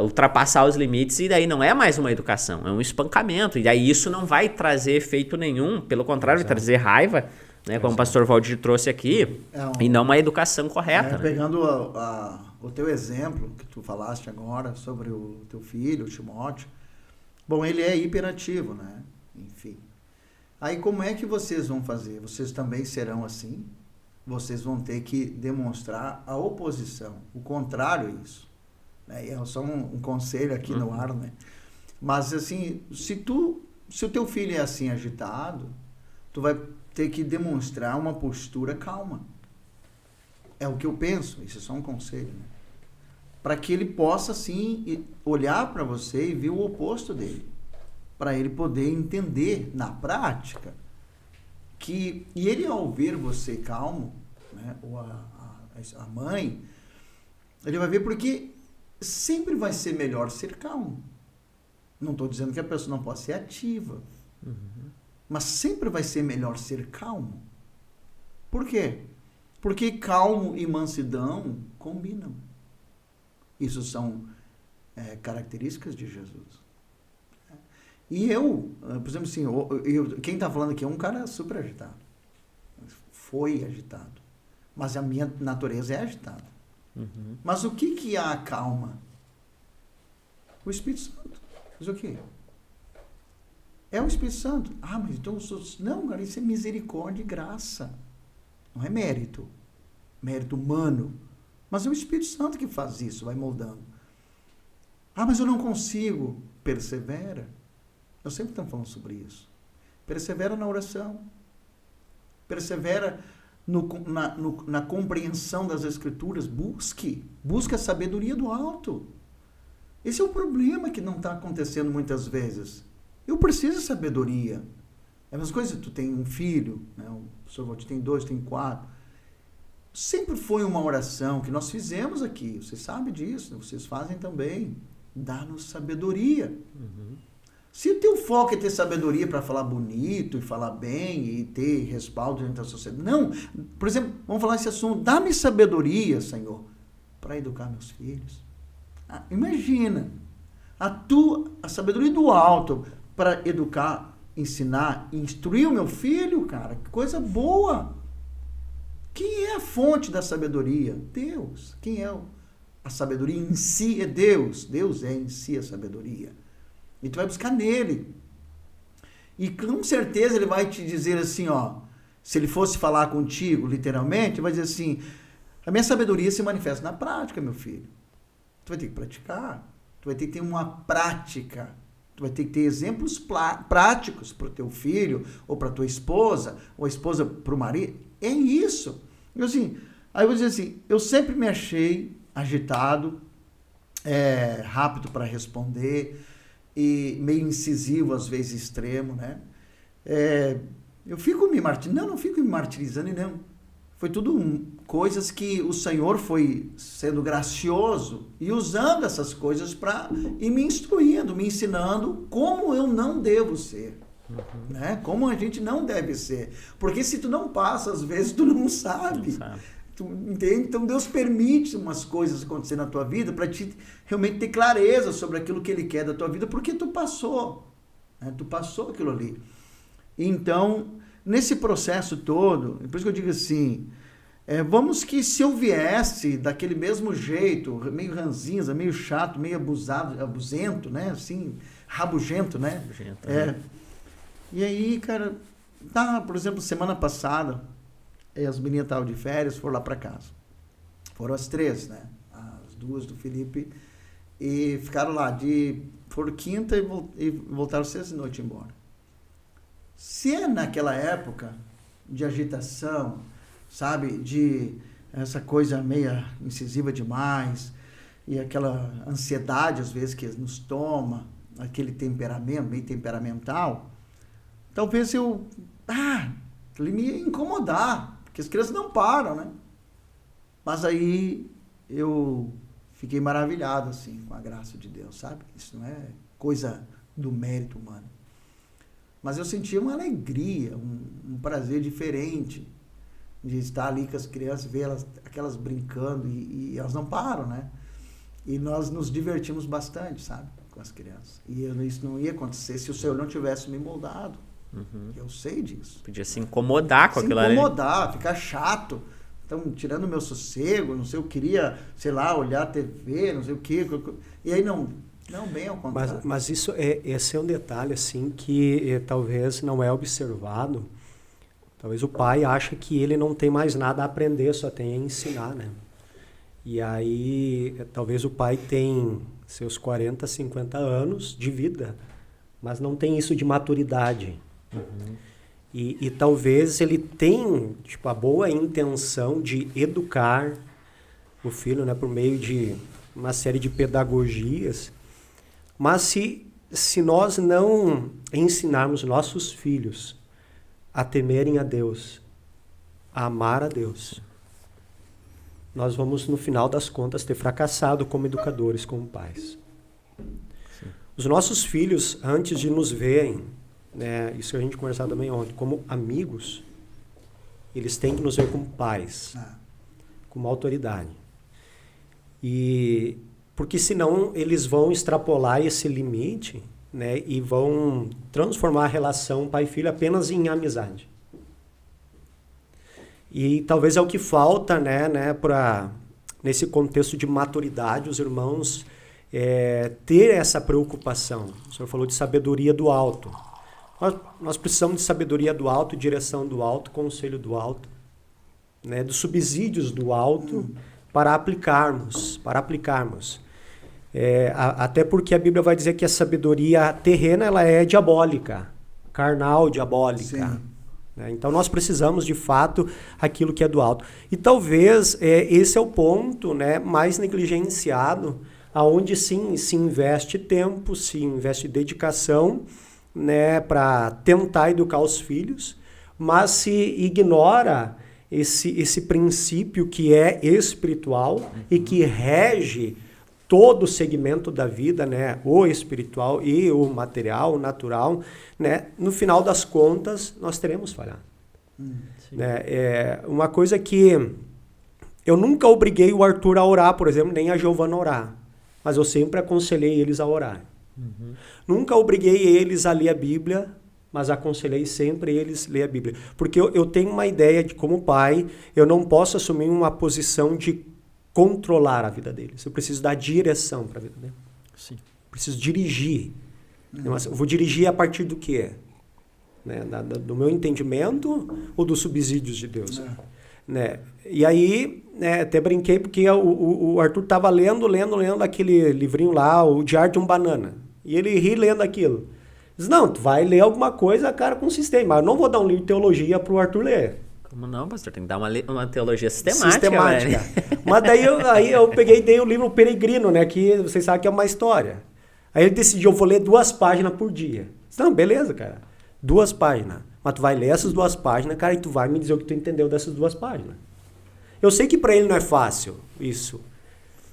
ultrapassar os limites, e daí não é mais uma educação, é um espancamento, e daí isso não vai trazer efeito nenhum, pelo contrário, vai trazer raiva, né, como o pastor Valdir trouxe aqui, e não uma educação correta. Né? Pegando o teu exemplo que tu falaste agora sobre o teu filho, o Timóteo, bom, ele é hiperativo, né? Enfim. Aí como é que vocês vão fazer? Vocês também serão assim? Vocês vão ter que demonstrar a oposição, o contrário a isso. Né? É só um conselho aqui no ar, né? Mas assim, se o teu filho é assim agitado, tu vai ter que demonstrar uma postura calma. É o que eu penso, isso é só um conselho, né? Para que ele possa, assim, olhar para você e ver o oposto dele. Para ele poder entender, na prática, E ele, ao ver você calmo, né, ou a mãe, ele vai ver porque sempre vai ser melhor ser calmo. Não estou dizendo que a pessoa não pode ser ativa, mas sempre vai ser melhor ser calmo. Por quê? Porque calmo e mansidão combinam. Isso são características de Jesus. E eu, por exemplo, assim, quem está falando aqui é um cara super agitado. Foi agitado. Mas a minha natureza é agitada. Mas o que a acalma? O Espírito Santo. Mas o quê? É o Espírito Santo. Ah, mas então eu sou... Não, cara, isso é misericórdia e graça. Não é mérito. Mérito humano. Mas é o Espírito Santo que faz isso, vai moldando. Ah, mas eu não consigo. Persevera. Nós sempre estamos falando sobre isso. Persevera na oração. Persevera na compreensão das Escrituras. Busque a sabedoria do alto. Esse é o problema que não está acontecendo muitas vezes. Eu preciso de sabedoria. É a mesma coisa, tu tem um filho, né? O professor Valdir tem 2, tem 4. Sempre foi uma oração que nós fizemos aqui. Vocês sabem disso, vocês fazem também. Dá-nos sabedoria. Se o teu foco é ter sabedoria para falar bonito e falar bem e ter respaldo dentro da sociedade. Não, por exemplo, vamos falar esse assunto. Dá-me sabedoria, Senhor, para educar meus filhos. Imagina, a sabedoria do alto para educar, ensinar, instruir o meu filho, cara, que coisa boa. Quem é a fonte da sabedoria? Deus. Quem é a sabedoria em si? É Deus. Deus é em si a sabedoria. E tu vai buscar nele. E com certeza ele vai te dizer assim, ó, se ele fosse falar contigo, literalmente, ele vai dizer assim, a minha sabedoria se manifesta na prática, meu filho. Tu vai ter que praticar. Tu vai ter que ter uma prática. Tu vai ter que ter exemplos práticos para o teu filho, ou para tua esposa, ou a esposa para o marido. É isso. Eu, assim, aí eu vou dizer assim, eu sempre me achei agitado, rápido para responder, e meio incisivo, às vezes extremo, né? Eu fico me martirizando, não fico me martirizando, não. Foi tudo coisas que o Senhor foi sendo gracioso e usando essas coisas para ir me instruindo, me ensinando como eu não devo ser, né? Como a gente não deve ser. Porque se tu não passa, às vezes tu não sabe. Tu entende? Então Deus permite umas coisas acontecer na tua vida para te realmente ter clareza sobre aquilo que Ele quer da tua vida, porque tu passou, né? Tu passou aquilo ali. Então, nesse processo todo, por isso que eu digo assim, vamos que se eu viesse daquele mesmo jeito, meio ranzinza, meio chato, meio abusento, né? Assim, rabugento, né? Rabugento, E aí, cara, por exemplo, semana passada, as meninas estavam de férias, foram lá para casa. Foram as 3, né? As 2 do Felipe. E ficaram lá. Foram quinta e voltaram sexta noite embora. Se é naquela época de agitação, sabe? De essa coisa meio incisiva demais, e aquela ansiedade, às vezes, que nos toma, aquele temperamento, meio temperamental, talvez ele me ia incomodar. Porque as crianças não param, né? Mas aí eu fiquei maravilhado, assim, com a graça de Deus, sabe? Isso não é coisa do mérito humano. Mas eu sentia uma alegria, um prazer diferente de estar ali com as crianças, ver aquelas brincando e elas não param, né? E nós nos divertimos bastante, sabe? Com as crianças. E isso não ia acontecer se o Senhor não tivesse me moldado. Eu sei disso. Podia se incomodar com aquilo ali. Se incomodar, ficar chato. Então, tirando o meu sossego, não sei, eu queria, sei lá, olhar a TV, não sei o quê. E aí não bem ao contrário. Mas esse é um detalhe, assim, que talvez não é observado. Talvez o pai acha que ele não tem mais nada a aprender, só tem a ensinar, né? E aí, talvez o pai tem seus 40, 50 anos de vida, mas não tem isso de maturidade. E talvez ele tenha a boa intenção de educar o filho, né, por meio de uma série de pedagogias, mas se nós não ensinarmos nossos filhos a temerem a Deus, a amar a Deus, nós vamos, no final das contas, ter fracassado como educadores, como pais. Sim. Os nossos filhos, antes de nos verem, né, isso que a gente conversava também ontem, como amigos, eles têm que nos ver como pais, como autoridade. E porque senão eles vão extrapolar esse limite, né, e vão transformar a relação pai-filho apenas em amizade. E talvez é o que falta, né, nesse contexto de maturidade, os irmãos ter essa preocupação. O senhor falou de sabedoria do alto. Nós precisamos de sabedoria do alto, direção do alto, conselho do alto, né, dos subsídios do alto para aplicarmos. Até porque a Bíblia vai dizer que a sabedoria terrena ela é diabólica, carnal, diabólica. Sim. Então nós precisamos de fato aquilo que é do alto. E talvez esse é o ponto, né, mais negligenciado, aonde sim se investe tempo, se investe dedicação, né, para tentar educar os filhos, mas se ignora esse princípio que é espiritual e que rege todo o segmento da vida, né, o espiritual e o material, o natural, né, no final das contas, nós teremos falhado. Uma coisa que eu nunca obriguei o Arthur a orar, por exemplo, nem a Giovana a orar, mas eu sempre aconselhei eles a orar. Nunca obriguei eles a ler a Bíblia, mas aconselhei sempre eles a ler a Bíblia. Porque eu tenho uma ideia de, como pai, eu não posso assumir uma posição de controlar a vida deles. Eu preciso dar direção para a vida deles. Sim. Preciso dirigir. Eu vou dirigir a partir do quê? Né? Do meu entendimento ou dos subsídios de Deus? Né? E aí, até brinquei porque o Arthur estava lendo aquele livrinho lá, o Diário de um Banana. E ele ri lendo aquilo. Diz, não, tu vai ler alguma coisa, cara, consistente. Mas eu não vou dar um livro de teologia pro Arthur ler. Como não, pastor? Tem que dar uma teologia sistemática. Mas daí eu peguei e dei o livro Peregrino, né? Que vocês sabem que é uma história. Aí ele decidiu, eu vou ler 2 páginas por dia. Disse, não, beleza, cara. 2 páginas. Mas tu vai ler essas 2 páginas, cara, e tu vai me dizer o que tu entendeu dessas 2 páginas. Eu sei que para ele não é fácil isso.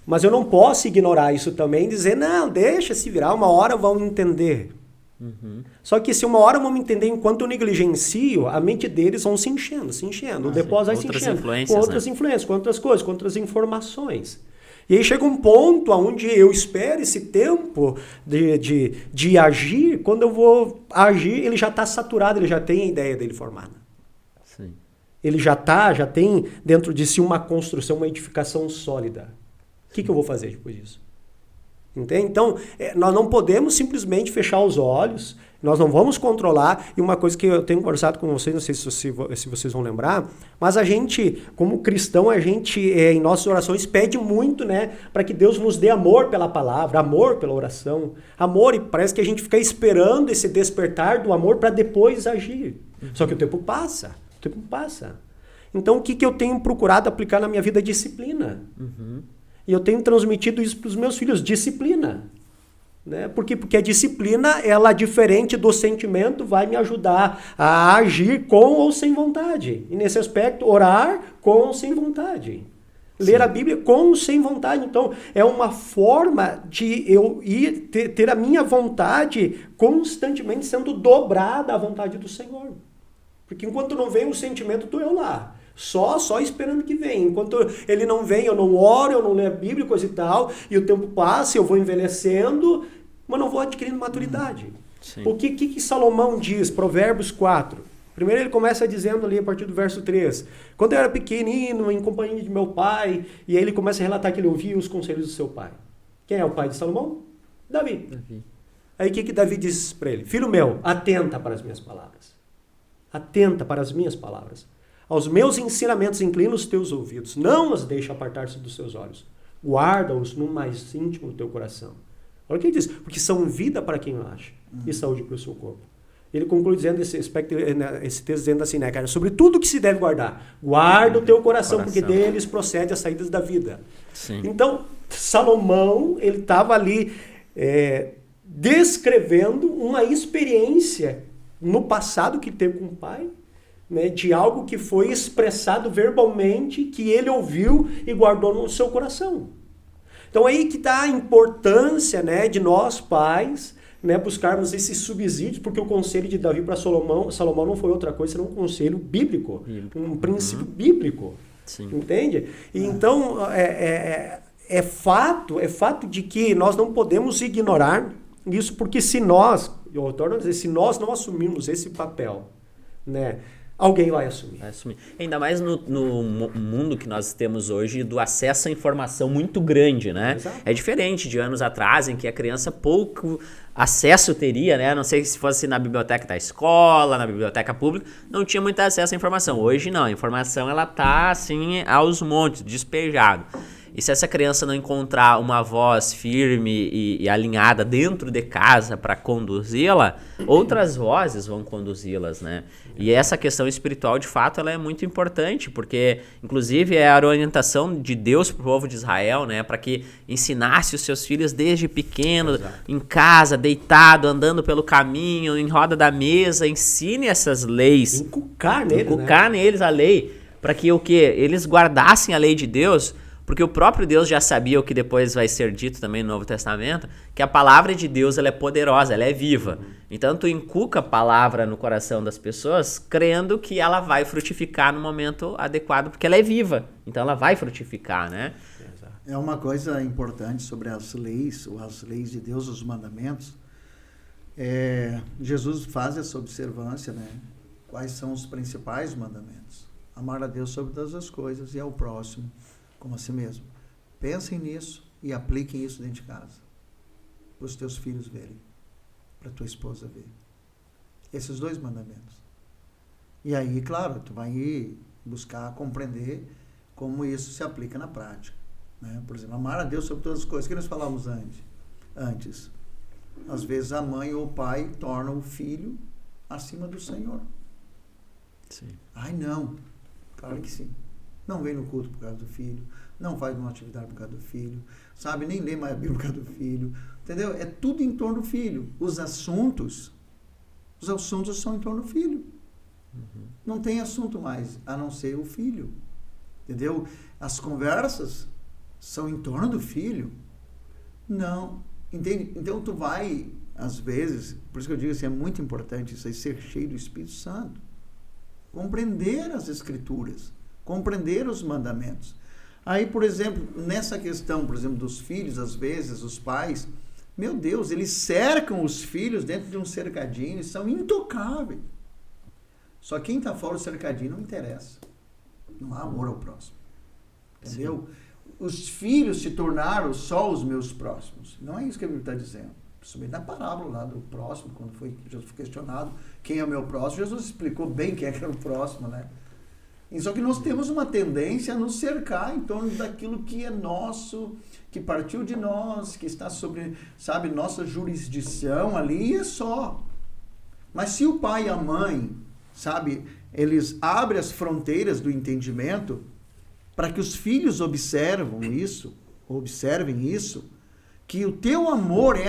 Mas eu não posso ignorar isso também e dizer, não, deixa se virar, uma hora vão entender. Só que se uma hora vão me entender enquanto eu negligencio, a mente deles vão se enchendo. O depósito vai se enchendo. Com outras influências, com outras coisas, com outras informações. E aí chega um ponto onde eu espero esse tempo de agir, quando eu vou agir, ele já está saturado, ele já tem a ideia dele formada. Sim. Ele já tem dentro de si uma construção, uma edificação sólida. O que eu vou fazer depois disso? Entende? Então, nós não podemos simplesmente fechar os olhos, nós não vamos controlar. E uma coisa que eu tenho conversado com vocês, não sei se vocês vão lembrar, mas a gente, como cristão, a gente em nossas orações pede muito, né, para que Deus nos dê amor pela palavra, amor pela oração, amor, e parece que a gente fica esperando esse despertar do amor para depois agir. Só que o tempo passa. Então, o que eu tenho procurado aplicar na minha vida? Disciplina. E eu tenho transmitido isso para os meus filhos, disciplina. Né? Porque a disciplina, ela, diferente do sentimento, vai me ajudar a agir com ou sem vontade. E nesse aspecto, orar com ou sem vontade. Ler a Bíblia com ou sem vontade. Então, é uma forma de eu ter a minha vontade constantemente sendo dobrada à vontade do Senhor. Porque enquanto não vem o sentimento, estou eu lá. Só esperando que venha. Enquanto ele não vem, eu não oro, eu não leio a Bíblia, coisa e tal, e o tempo passa, eu vou envelhecendo, mas não vou adquirindo maturidade. O que Salomão diz? Provérbios 4. Primeiro ele começa dizendo ali, a partir do verso 3, quando eu era pequenino, em companhia de meu pai, e aí ele começa a relatar que ele ouvia os conselhos do seu pai. Quem é o pai de Salomão? Davi. Aí o que Davi diz para ele? Filho meu, atenta para as minhas palavras. Atenta para as minhas palavras. Aos meus ensinamentos inclina os teus ouvidos, não os deixa apartar-se dos seus olhos. Guarda-os no mais íntimo do teu coração. Olha o que ele diz, porque são vida para quem o acha e saúde para o seu corpo. Ele conclui dizendo esse texto dizendo assim, né, cara, sobre tudo que se deve guardar. Guarda o teu coração, porque deles procede as saídas da vida. Sim. Então, Salomão, ele estava ali descrevendo uma experiência no passado que teve com o pai, né, de algo que foi expressado verbalmente, que ele ouviu e guardou no seu coração. Então aí que está a importância, né, de nós pais, né, buscarmos esses subsídios, porque o conselho de Davi para Salomão não foi outra coisa senão um conselho bíblico, um princípio bíblico. Sim. Entende? E então é fato de que nós não podemos ignorar isso, porque se nós, eu torno a dizer, se nós não assumirmos esse papel, né, alguém vai assumir. Ainda mais no mundo que nós temos hoje, do acesso à informação muito grande, né? Exato. É diferente de anos atrás, em que a criança pouco acesso teria, né? Não sei se fosse na biblioteca da escola, na biblioteca pública, não tinha muito acesso à informação. Hoje não, a informação ela tá assim aos montes, despejado. E se essa criança não encontrar uma voz firme e alinhada dentro de casa para conduzi-la, outras vozes vão conduzi-las, né? E essa questão espiritual, de fato, ela é muito importante, porque, inclusive, é a orientação de Deus para o povo de Israel, né? Para que ensinasse os seus filhos desde pequeno, exato, em casa, deitado, andando pelo caminho, em roda da mesa, ensine essas leis. Inculcar neles a lei, para que o quê? Eles guardassem a lei de Deus. Porque o próprio Deus já sabia o que depois vai ser dito também no Novo Testamento, que a palavra de Deus ela é poderosa, ela é viva. Então tu inculca a palavra no coração das pessoas, crendo que ela vai frutificar no momento adequado, porque ela é viva. Então ela vai frutificar, né? É uma coisa importante sobre as leis de Deus, os mandamentos. Jesus faz essa observância, né? Quais são os principais mandamentos? Amar a Deus sobre todas as coisas e ao próximo como a si mesmo. Pensem nisso e apliquem isso dentro de casa. Para os teus filhos verem. Para tua esposa ver. Esses 2 mandamentos. E aí, claro, tu vai ir buscar compreender como isso se aplica na prática. Né? Por exemplo, amar a Deus sobre todas as coisas. O que nós falávamos antes? Às vezes a mãe ou o pai tornam o filho acima do Senhor. Sim. Ai, não. Claro que sim. Não vem no culto por causa do filho, não faz uma atividade por causa do filho, sabe? Nem lê mais a Bíblia por causa do filho, entendeu? É tudo em torno do filho. Os assuntos são em torno do filho. Uhum. Não tem assunto mais, a não ser o filho, entendeu? As conversas são em torno do filho. Não, entende? Então tu vai, às vezes, por isso que eu digo assim, é muito importante isso aí, ser cheio do Espírito Santo. Compreender as Escrituras. Compreender os mandamentos. Aí, por exemplo, nessa questão, por exemplo, dos filhos, às vezes, os pais, meu Deus, eles cercam os filhos dentro de um cercadinho e são intocáveis. Só quem está fora do cercadinho não interessa. Não há amor ao próximo. Entendeu? Sim. Os filhos se tornaram só os meus próximos. Não é isso que a Bíblia está dizendo. Principalmente na parábola lá do próximo, quando Jesus foi questionado quem é o meu próximo, Jesus explicou bem quem era o próximo, né? Só que nós temos uma tendência a nos cercar em torno daquilo que é nosso, que partiu de nós, que está sobre, sabe, nossa jurisdição ali, e é só. Mas se o pai e a mãe, sabe, eles abrem as fronteiras do entendimento para que os filhos observem isso, que o teu amor é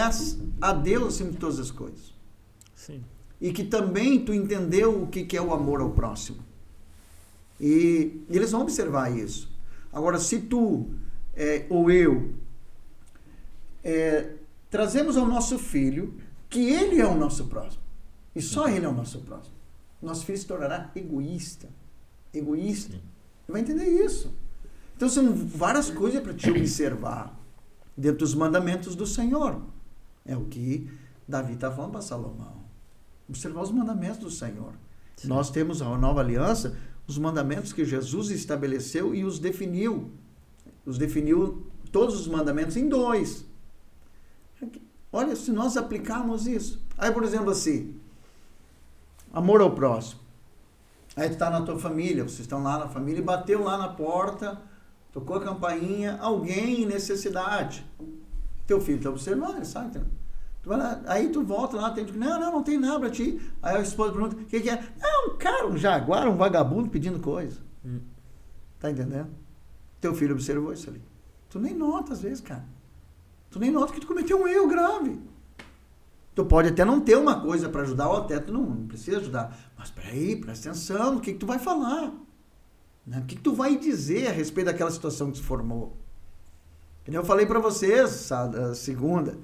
a Deus acima de todas as coisas. Sim. E que também tu entendeu o que é o amor ao próximo. E eles vão observar isso. Agora, se tu ou eu trazemos ao nosso filho que ele é o nosso próximo, e só ele é o nosso próximo, nosso filho se tornará egoísta. Sim. Vai entender isso. Então, são várias coisas para te observar dentro dos mandamentos do Senhor. É o que Davi está falando para Salomão. Observar os mandamentos do Senhor. Sim. Nós temos a nova aliança, os mandamentos que Jesus estabeleceu e os definiu. Todos os mandamentos em 2. Olha, se nós aplicarmos isso. Aí, por exemplo, assim, amor ao próximo. Aí tu está na tua família, vocês estão lá na família, e bateu lá na porta, tocou a campainha, alguém em necessidade. Teu filho está observando, ele sabe, tu vai lá, aí tu volta lá, não tem nada pra ti. Aí a esposa pergunta, o que é? Um cara, um jaguar, um vagabundo pedindo coisa. Tá entendendo? Teu filho observou isso ali. Tu nem nota às vezes, cara. Tu nem nota que tu cometeu um erro grave. Tu pode até não ter uma coisa para ajudar, ou até tu não precisa ajudar. Mas peraí, presta atenção, o que tu vai falar? Né? O que tu vai dizer a respeito daquela situação que se formou? Eu falei para vocês, segunda,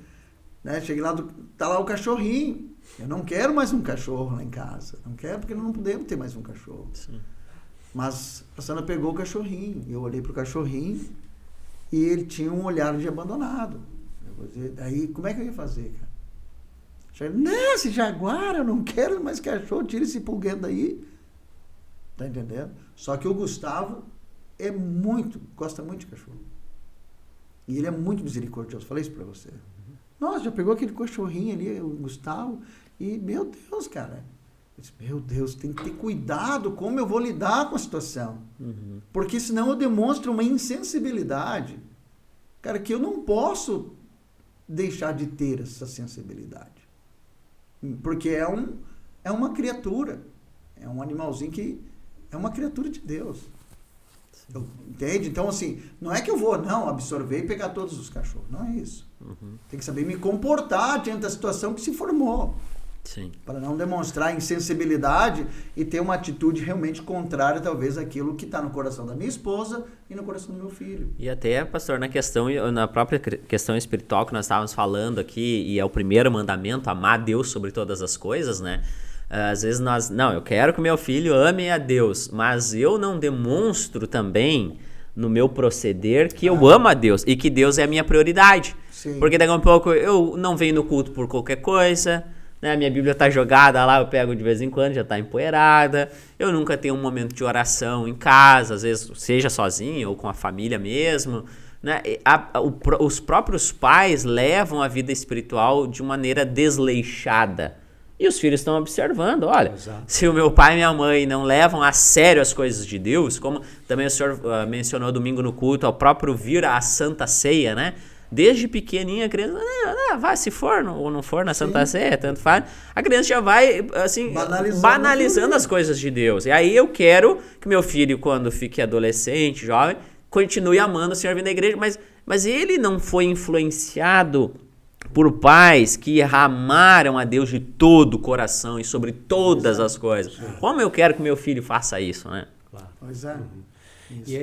né? Cheguei lá, tá lá o cachorrinho. Eu não quero mais um cachorro lá em casa. Não quero porque não podemos ter mais um cachorro. Sim. Mas a Sandra pegou o cachorrinho. Eu olhei pro cachorrinho e ele tinha um olhar de abandonado. Daí, como é que eu ia fazer, cara? Não, esse jaguar, eu não quero mais cachorro, tira esse pulguento daí. Tá entendendo? Só que o Gustavo gosta muito de cachorro. E ele é muito misericordioso. Falei isso pra você. Nossa, já pegou aquele cachorrinho ali, o Gustavo, e, meu Deus, cara. Eu disse, meu Deus, tem que ter cuidado como eu vou lidar com a situação. Porque senão eu demonstro uma insensibilidade, cara, que eu não posso deixar de ter essa sensibilidade. Porque é uma criatura. É um animalzinho que é uma criatura de Deus. Entende? Então, assim, não é que eu vou, absorver e pegar todos os cachorros. Não é isso. Tem que saber me comportar diante da situação que se formou. Sim. Para não demonstrar insensibilidade e ter uma atitude realmente contrária, talvez, àquilo que está no coração da minha esposa e no coração do meu filho. E até, pastor, na própria questão espiritual que nós estávamos falando aqui, e é o primeiro mandamento, amar Deus sobre todas as coisas, né? Às vezes eu quero que meu filho ame a Deus, mas eu não demonstro também no meu proceder que eu amo a Deus e que Deus é a minha prioridade. Sim. Porque daqui a pouco eu não venho no culto por qualquer coisa, né? Minha Bíblia tá jogada lá, eu pego de vez em quando, já tá empoeirada. Eu nunca tenho um momento de oração em casa, às vezes seja sozinho ou com a família mesmo, né? Os próprios pais levam a vida espiritual de maneira desleixada. E os filhos estão observando, olha, se o meu pai e minha mãe não levam a sério as coisas de Deus, como também o senhor mencionou domingo no culto, ao próprio vir à Santa Ceia, né? Desde pequenininha a criança, vai, se for ou não for na Santa Ceia, tanto faz. A criança já vai, assim, banalizando as coisas de Deus. E aí eu quero que meu filho, quando fique adolescente, jovem, continue amando o Senhor vindo da igreja, mas ele não foi influenciado por pais que amaram a Deus de todo o coração e sobre todas as coisas. Como eu quero que meu filho faça isso, né? Claro. Pois é. E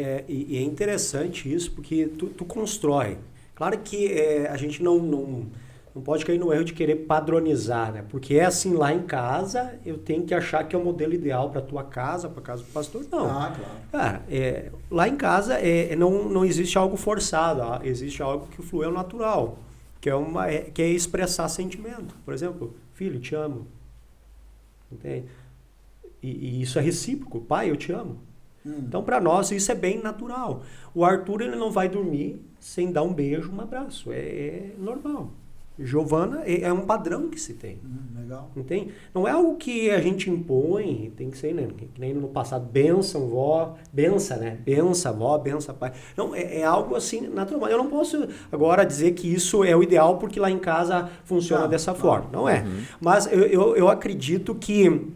é interessante isso, porque tu constrói. Claro que a gente não pode cair no erro de querer padronizar, né? Porque é assim, lá em casa, eu tenho que achar que é o modelo ideal para tua casa, para casa do pastor. Não. Claro. Cara, lá em casa não existe algo forçado, existe algo que flui ao natural. Que é expressar sentimento. Por exemplo, filho, te amo. Entende? E isso é recíproco. Pai, eu te amo. Então, para nós, isso é bem natural. O Arthur, ele não vai dormir sem dar um beijo, um abraço. É normal. Giovana é um padrão que se tem. Legal. Entende? Não é algo que a gente impõe, tem que ser, né? Que nem no passado, benção, vó, bença, né? Bença, vó, bença, pai. Não, é algo assim natural. Eu não posso agora dizer que isso é o ideal porque lá em casa funciona dessa forma. Não é. Mas eu acredito que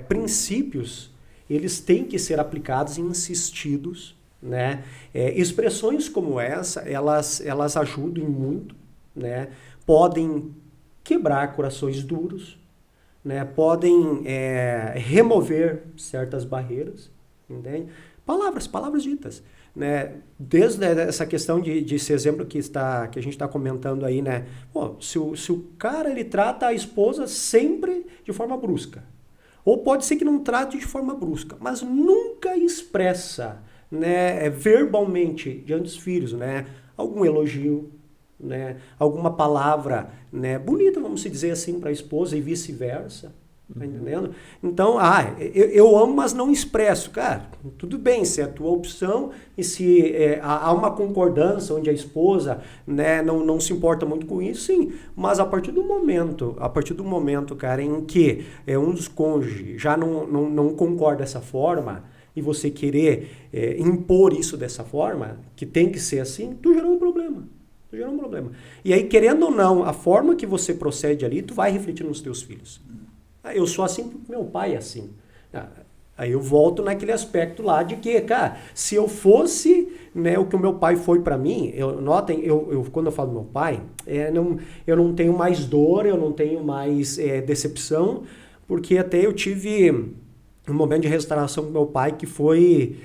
princípios, eles têm que ser aplicados e insistidos, né? Expressões como essa, elas ajudam muito, né? Podem quebrar corações duros, né? Podem remover certas barreiras, entende? Palavras ditas, né? Desde essa questão de esse exemplo que a gente está comentando aí, né? Pô, se o cara ele trata a esposa sempre de forma brusca, ou pode ser que não trate de forma brusca, mas nunca expressa, né, verbalmente diante dos filhos, né, algum elogio, né, alguma palavra, né, bonita, vamos dizer assim, para a esposa e vice-versa. Tá entendendo? Então, eu amo, mas não expresso. Cara, tudo bem, se é a tua opção e se há uma concordância onde a esposa, né, não se importa muito com isso, sim. Mas a partir do momento, cara, em que um dos cônjuges já não concorda dessa forma e você querer impor isso dessa forma, que tem que ser assim, tu gerou um problema. E aí, querendo ou não, a forma que você procede ali, tu vai refletir nos teus filhos. Eu sou assim porque meu pai é assim. Aí eu volto naquele aspecto lá de que, cara, se eu fosse, né, o que o meu pai foi para mim, notem, quando eu falo do meu pai, eu não tenho mais dor, eu não tenho mais decepção, porque até eu tive um momento de restauração com meu pai que foi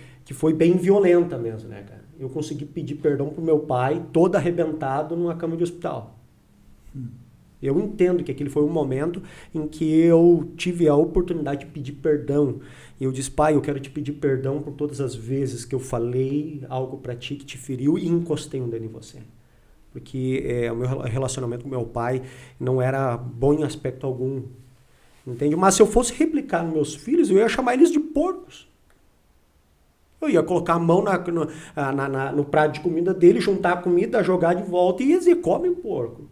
bem violenta mesmo, né, cara? Eu consegui pedir perdão pro meu pai, todo arrebentado numa cama de hospital. Eu entendo que aquele foi um momento em que eu tive a oportunidade de pedir perdão. E eu disse, pai, eu quero te pedir perdão por todas as vezes que eu falei algo para ti que te feriu e encostei um dedo em você. Porque o meu relacionamento com meu pai não era bom em aspecto algum. Entende? Mas se eu fosse replicar nos meus filhos, eu ia chamar eles de porcos. Eu ia colocar a mão no prato de comida dele, juntar a comida, jogar de volta e ia dizer, come porco.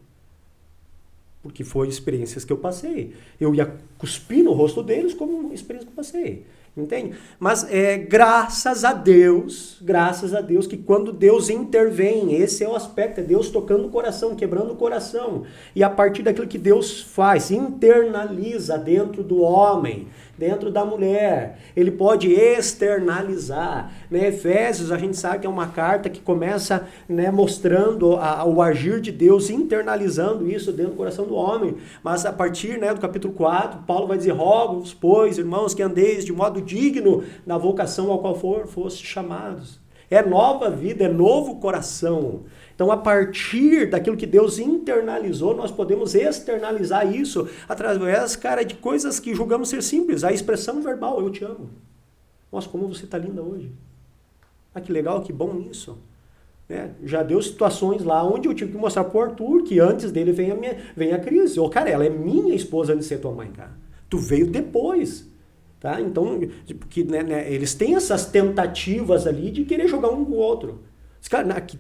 Porque foram experiências que eu passei. Eu ia cuspir no rosto deles como uma experiência que eu passei. Entende? Mas graças a Deus que quando Deus intervém, esse é o aspecto, é Deus tocando o coração, quebrando o coração. E a partir daquilo que Deus faz, internaliza dentro do homem, dentro da mulher, ele pode externalizar. Né? Efésios, a gente sabe que é uma carta que começa, né, mostrando o agir de Deus, internalizando isso dentro do coração do homem. Mas a partir, né, do capítulo 4, Paulo vai dizer, rogo-vos, pois, irmãos, que andeis de modo digno da vocação ao qual foste chamados. É nova vida, é novo coração. Então, a partir daquilo que Deus internalizou, nós podemos externalizar isso através, cara, de coisas que julgamos ser simples. A expressão verbal, eu te amo. Nossa, como você está linda hoje. Ah, que legal, que bom isso. Já deu situações lá onde eu tive que mostrar pro Arthur que antes dele vem a crise. Cara, ela é minha esposa antes de ser tua mãe, cara. Tu veio depois. Tá? Então, porque, né, eles têm essas tentativas ali de querer jogar um com o outro. Cara, aqui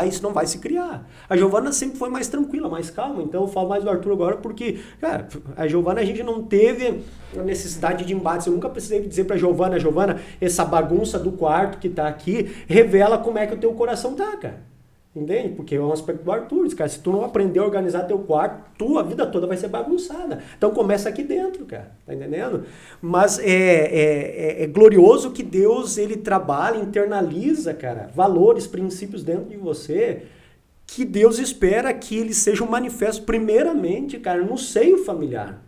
isso não vai se criar. A Giovana sempre foi mais tranquila, mais calma, então eu falo mais do Arthur agora porque, cara, a Giovana a gente não teve a necessidade de embates. Eu nunca precisei dizer pra Giovana, essa bagunça do quarto que tá aqui revela como é que o teu coração tá, cara. Entende? Porque é um aspecto do Arthur. Cara, se tu não aprender a organizar teu quarto, tua vida toda vai ser bagunçada. Então começa aqui dentro, cara. Tá entendendo? Mas é glorioso que Deus, ele trabalha, internaliza, cara, valores, princípios dentro de você, que Deus espera que eles sejam manifestos primeiramente, cara, no seio familiar.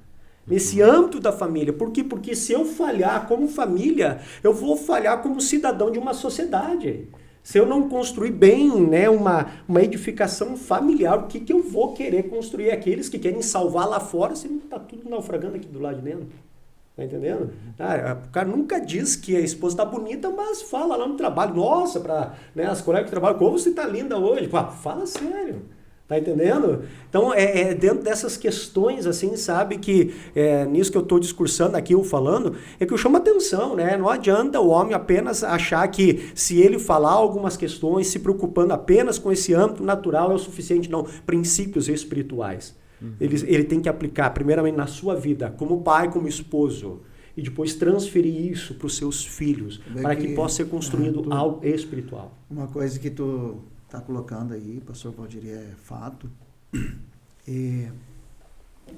Nesse âmbito da família. Por quê? Porque se eu falhar como família, eu vou falhar como cidadão de uma sociedade. Se eu não construir bem, né, uma edificação familiar, o que eu vou querer construir? Aqueles que querem salvar lá fora, se não está tudo naufragando aqui do lado de dentro. Tá entendendo? O cara nunca diz que a esposa está bonita, mas fala lá no trabalho. Nossa, para, né, as colegas que trabalham, como você está linda hoje? Pô, fala sério. Tá entendendo? Então, dentro dessas questões, assim, sabe, que nisso que eu estou discursando aqui, ou falando, é que eu chamo atenção, né? Não adianta o homem apenas achar que se ele falar algumas questões, se preocupando apenas com esse âmbito natural, é o suficiente, não. Princípios espirituais. Ele tem que aplicar, primeiramente, na sua vida, como pai, como esposo, e depois transferir isso para os seus filhos, para que possa ser construído algo espiritual. Uma coisa que tu está colocando aí, pastor Valdir, é fato e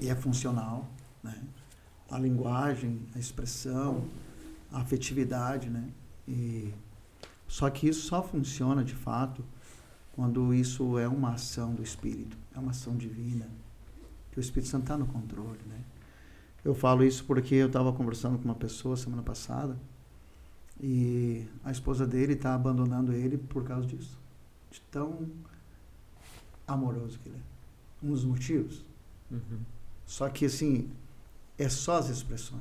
é funcional, né? A linguagem, a expressão, a afetividade, né? Só que isso só funciona de fato quando isso é uma ação do Espírito, é uma ação divina, que o Espírito Santo está no controle, né? Eu falo isso porque eu estava conversando com uma pessoa semana passada e a esposa dele está abandonando ele por causa disso. De tão amoroso que ele é. Um dos motivos. Só que, assim, é só as expressões.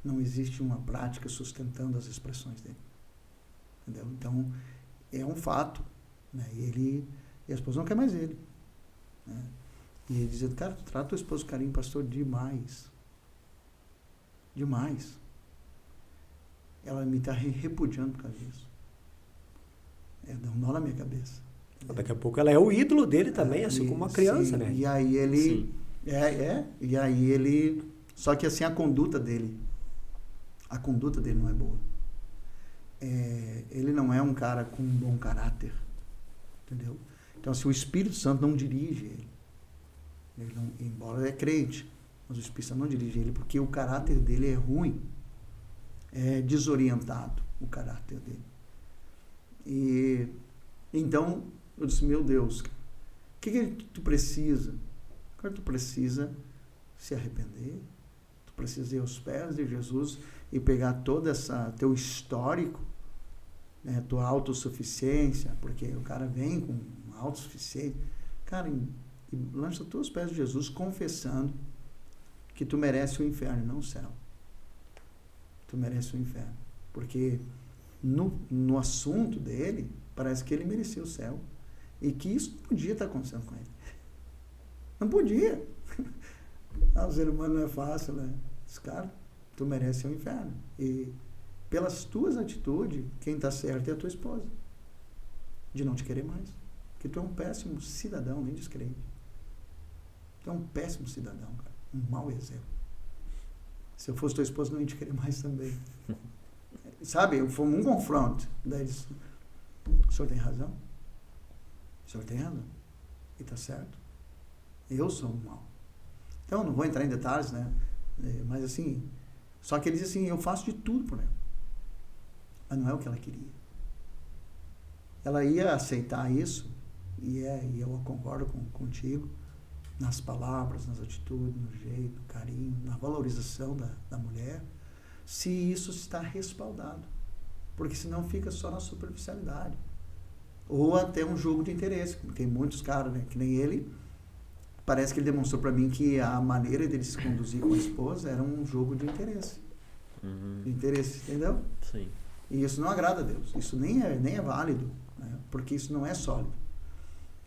Não existe uma prática sustentando as expressões dele. Entendeu? Então, é um fato. Né? E a esposa não quer mais ele. Né? E ele dizendo, cara, tu trata tua esposa com carinho, pastor, demais. Demais. Ela me está repudiando por causa disso. Dá um nó na minha cabeça. Daqui a pouco ela é o ídolo dele também, assim como uma criança, sim, né? E aí ele... E aí ele... Só que assim, a conduta dele não é boa. Ele não é um cara com um bom caráter. Entendeu? Então, assim, o Espírito Santo não dirige ele. Embora ele é crente, mas o Espírito Santo não dirige ele porque o caráter dele é ruim. desorientado o caráter dele. E então eu disse, meu Deus, o que tu precisa? Cara, tu precisa se arrepender, tu precisa ir aos pés de Jesus e pegar todo teu histórico, né, tua autossuficiência, porque o cara vem com uma autossuficiência, cara, e lança tu aos pés de Jesus confessando que tu merece o inferno e não o céu. Tu merece o inferno. Porque no assunto dele, parece que ele merecia o céu. E que isso não podia estar acontecendo com ele. Não podia. O ser humano não é fácil, né? Esse cara, tu merece o inferno. E pelas tuas atitudes, quem está certo é a tua esposa. De não te querer mais. Porque tu é um péssimo cidadão, nem descrente. Tu é um péssimo cidadão, cara. Um mau exemplo. Se eu fosse tua esposa, não ia te querer mais também. Sabe? Foi um confronto. Daí ele disse, o senhor tem razão? O senhor tem razão. E está certo. Eu sou um mau. Então, não vou entrar em detalhes, né? Mas assim, só que ele diz assim, eu faço de tudo por ela. Mas não é o que ela queria. Ela ia aceitar isso, e eu concordo contigo, nas palavras, nas atitudes, no jeito, no carinho, na valorização da mulher, se isso está respaldado. Porque senão fica só na superficialidade. Ou até um jogo de interesse. Tem muitos caras, né, que nem ele, parece que ele demonstrou para mim que a maneira dele se conduzir com a esposa era um jogo de interesse. De interesse, entendeu? Sim. E isso não agrada a Deus. Isso nem é válido, né? Porque isso não é sólido.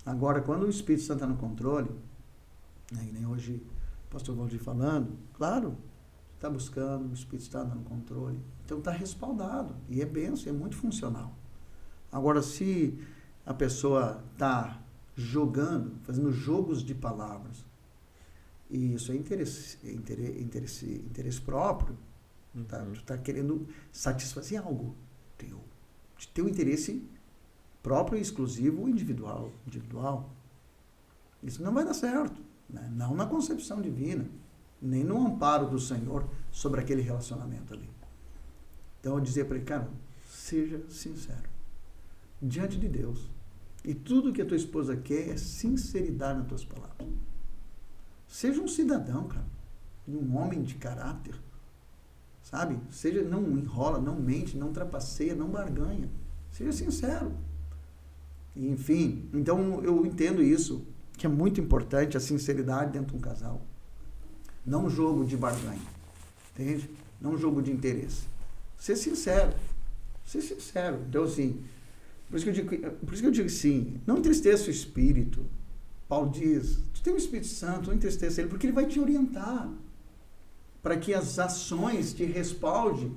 Agora, quando o Espírito Santo está no controle, né, e nem hoje o pastor Valdir falando, claro, está buscando, o Espírito está dando controle. Então está respaldado. E é bênção, é muito funcional. Agora, se a pessoa está jogando, fazendo jogos de palavras, e isso é interesse próprio, tá? Tu está querendo satisfazer algo teu, de teu interesse próprio, exclusivo, individual. Isso não vai dar certo, né? Não na concepção divina, nem no amparo do Senhor sobre aquele relacionamento ali. Então eu dizia para ele, cara, seja sincero diante de Deus. E tudo que a tua esposa quer é sinceridade nas tuas palavras. Seja um cidadão, cara, um homem de caráter, sabe? Seja, não enrola, não mente, não trapaceia, não barganha. Seja sincero. E, enfim, então eu entendo isso, que é muito importante, a sinceridade dentro de um casal. Não um jogo de barganha, entende? Não um jogo de interesse. Ser sincero. Então, assim, por isso que eu digo assim, não entristeça o Espírito. Paulo diz, tu tem o Espírito Santo, não entristeça ele, porque ele vai te orientar para que as ações te respaldem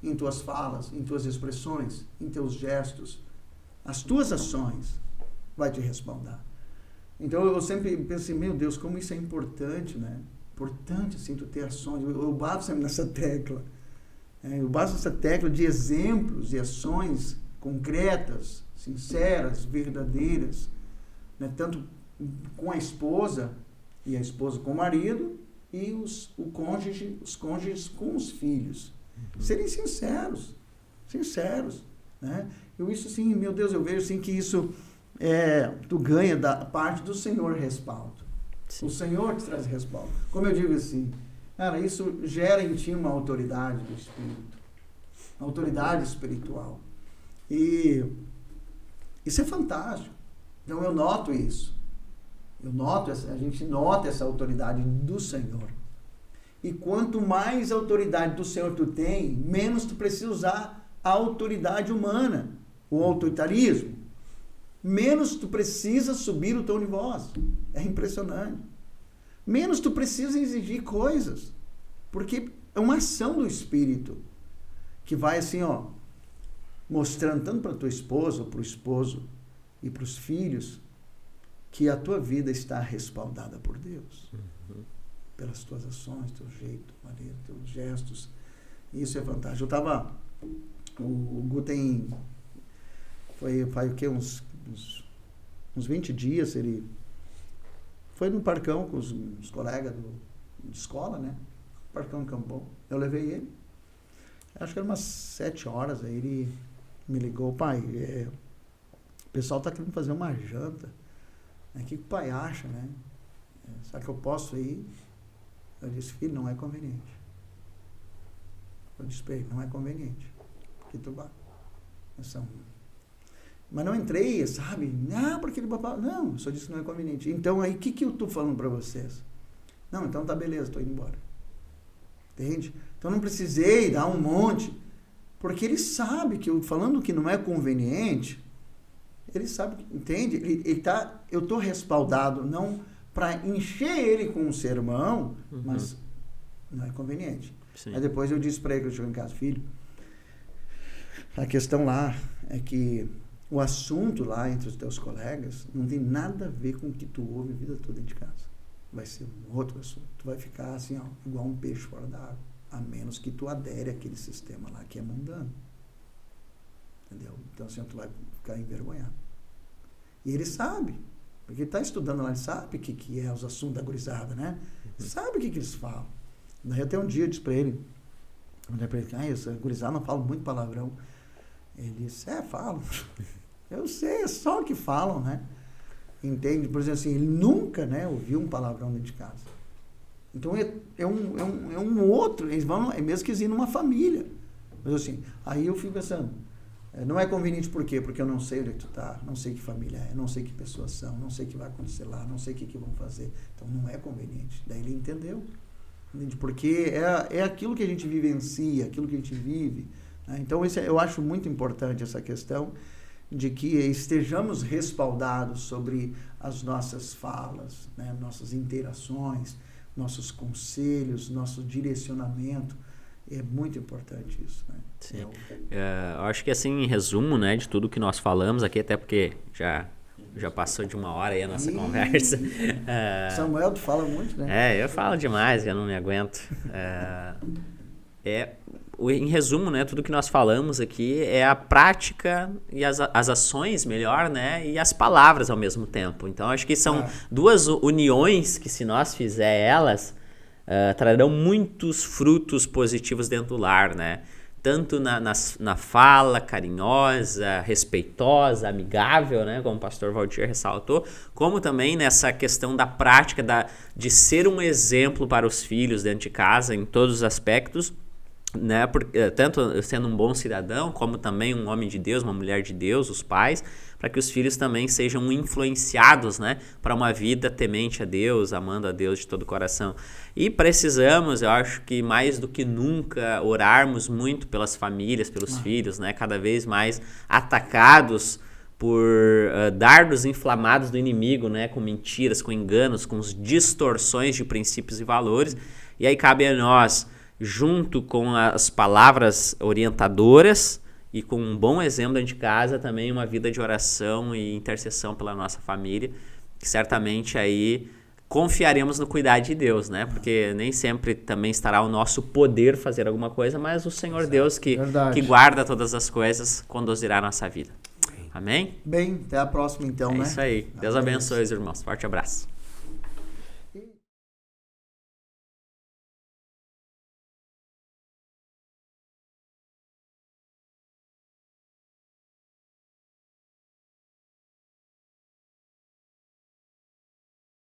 em tuas falas, em tuas expressões, em teus gestos. As tuas ações vai te respaldar. Então eu sempre penso assim, meu Deus, como isso é importante, né? Importante, assim, tu ter ações. Eu bato sempre nessa tecla. Eu bato nessa tecla de exemplos e ações concretas, sinceras, verdadeiras, né? Tanto com a esposa, e a esposa com o marido, e os cônjuges com os filhos. Serem sinceros, né? Eu isso assim, meu Deus, eu vejo assim que isso tu ganha da parte do Senhor respaldo. Sim. O Senhor te traz respaldo. Como eu digo assim, cara, isso gera em ti uma autoridade do Espírito, uma autoridade espiritual. E isso é fantástico. Então eu noto isso. A gente nota essa autoridade do Senhor. E quanto mais autoridade do Senhor tu tem, menos tu precisa usar a autoridade humana, o autoritarismo. Menos tu precisa subir o tom de voz. É impressionante. Menos tu precisa exigir coisas. Porque é uma ação do Espírito que vai assim, ó, mostrando tanto para tua esposa, para o esposo e para os filhos, que a tua vida está respaldada por Deus. Pelas tuas ações, teu jeito, maneira, teus gestos. Isso é fantástico. O Gu tem, faz o quê? Uns 20 dias, ele foi no Parcão com os colegas de escola, né? Parcão em Campo Bom. Eu levei ele. acho que era umas 7 horas, aí ele me ligou, pai, o pessoal tá querendo fazer uma janta. O que o pai acha, né? Será que eu posso ir? Eu disse, filho, não é conveniente. Eu disse para ele, não é conveniente. Porque tu vai. Mas não entrei, sabe? Porque ele... Não, eu só disse que não é conveniente. Então, aí, o que eu tô falando para vocês? Não, então tá beleza, tô indo embora. Entende? Então, não precisei dar um monte. Porque ele sabe que eu falando que não é conveniente, ele sabe, entende? Eu tô respaldado, não para encher ele com um sermão, mas não é conveniente. Sim. Aí depois eu disse para ele, que eu chego em casa, filho, a questão lá é que o assunto lá entre os teus colegas não tem nada a ver com o que tu ouve a vida toda dentro de casa. Vai ser um outro assunto. Tu vai ficar assim, ó, igual um peixe fora da água, a menos que tu adere àquele sistema lá que é mundano. Entendeu? Então assim, tu vai ficar envergonhado. E ele sabe, porque ele está estudando lá, ele sabe o que é os assuntos da gurizada, né? Sabe o que eles falam. Daí até um dia eu disse para ele, essa gurizada não fala muito palavrão. Ele disse, falo. Eu sei, é só o que falam, né? Entende? Por exemplo, assim, ele nunca, né, ouviu um palavrão dentro de casa. Então é um outro, eles vão, é mesmo que eles iam numa família. Mas assim, aí eu fico pensando, não é conveniente por quê? Porque eu não sei onde é que tu tá, não sei que família é, não sei que pessoas são, não sei o que vai acontecer lá, não sei o que vão fazer. Então não é conveniente. Daí ele entendeu. Entende? Porque é aquilo que a gente vivencia, aquilo que a gente vive. Né? Então eu acho muito importante essa questão de que estejamos respaldados sobre as nossas falas, né? Nossas interações, nossos conselhos, nosso direcionamento. É muito importante isso, né? Sim. Eu acho que assim, em resumo, né, de tudo que nós falamos aqui, até porque já passou de 1 hora aí a nossa conversa. Samuel, tu fala muito, né? Eu falo demais, eu não me aguento. Em resumo, né, tudo que nós falamos aqui é a prática e as ações, melhor, né, e as palavras ao mesmo tempo. Então, acho que são duas uniões que, se nós fizer elas, trarão muitos frutos positivos dentro do lar, né? Tanto na fala carinhosa, respeitosa, amigável, né, como o pastor Valdir ressaltou, como também nessa questão da prática de ser um exemplo para os filhos dentro de casa, em todos os aspectos, né, tanto sendo um bom cidadão, como também um homem de Deus, uma mulher de Deus, os pais, para que os filhos também sejam influenciados, né, para uma vida temente a Deus, amando a Deus de todo o coração. E precisamos, eu acho que mais do que nunca, orarmos muito pelas famílias, pelos filhos, né, cada vez mais atacados por dardos inflamados do inimigo, né, com mentiras, com enganos, com distorções de princípios e valores. E aí cabe a nós, junto com as palavras orientadoras e com um bom exemplo dentro de casa, também uma vida de oração e intercessão pela nossa família, que certamente aí confiaremos no cuidar de Deus, né? Porque nem sempre também estará ao nosso poder fazer alguma coisa, mas o Senhor Deus que guarda todas as coisas conduzirá a nossa vida. Amém? Bem, até a próxima então, né? É isso aí. Deus abençoe os irmãos. Forte abraço.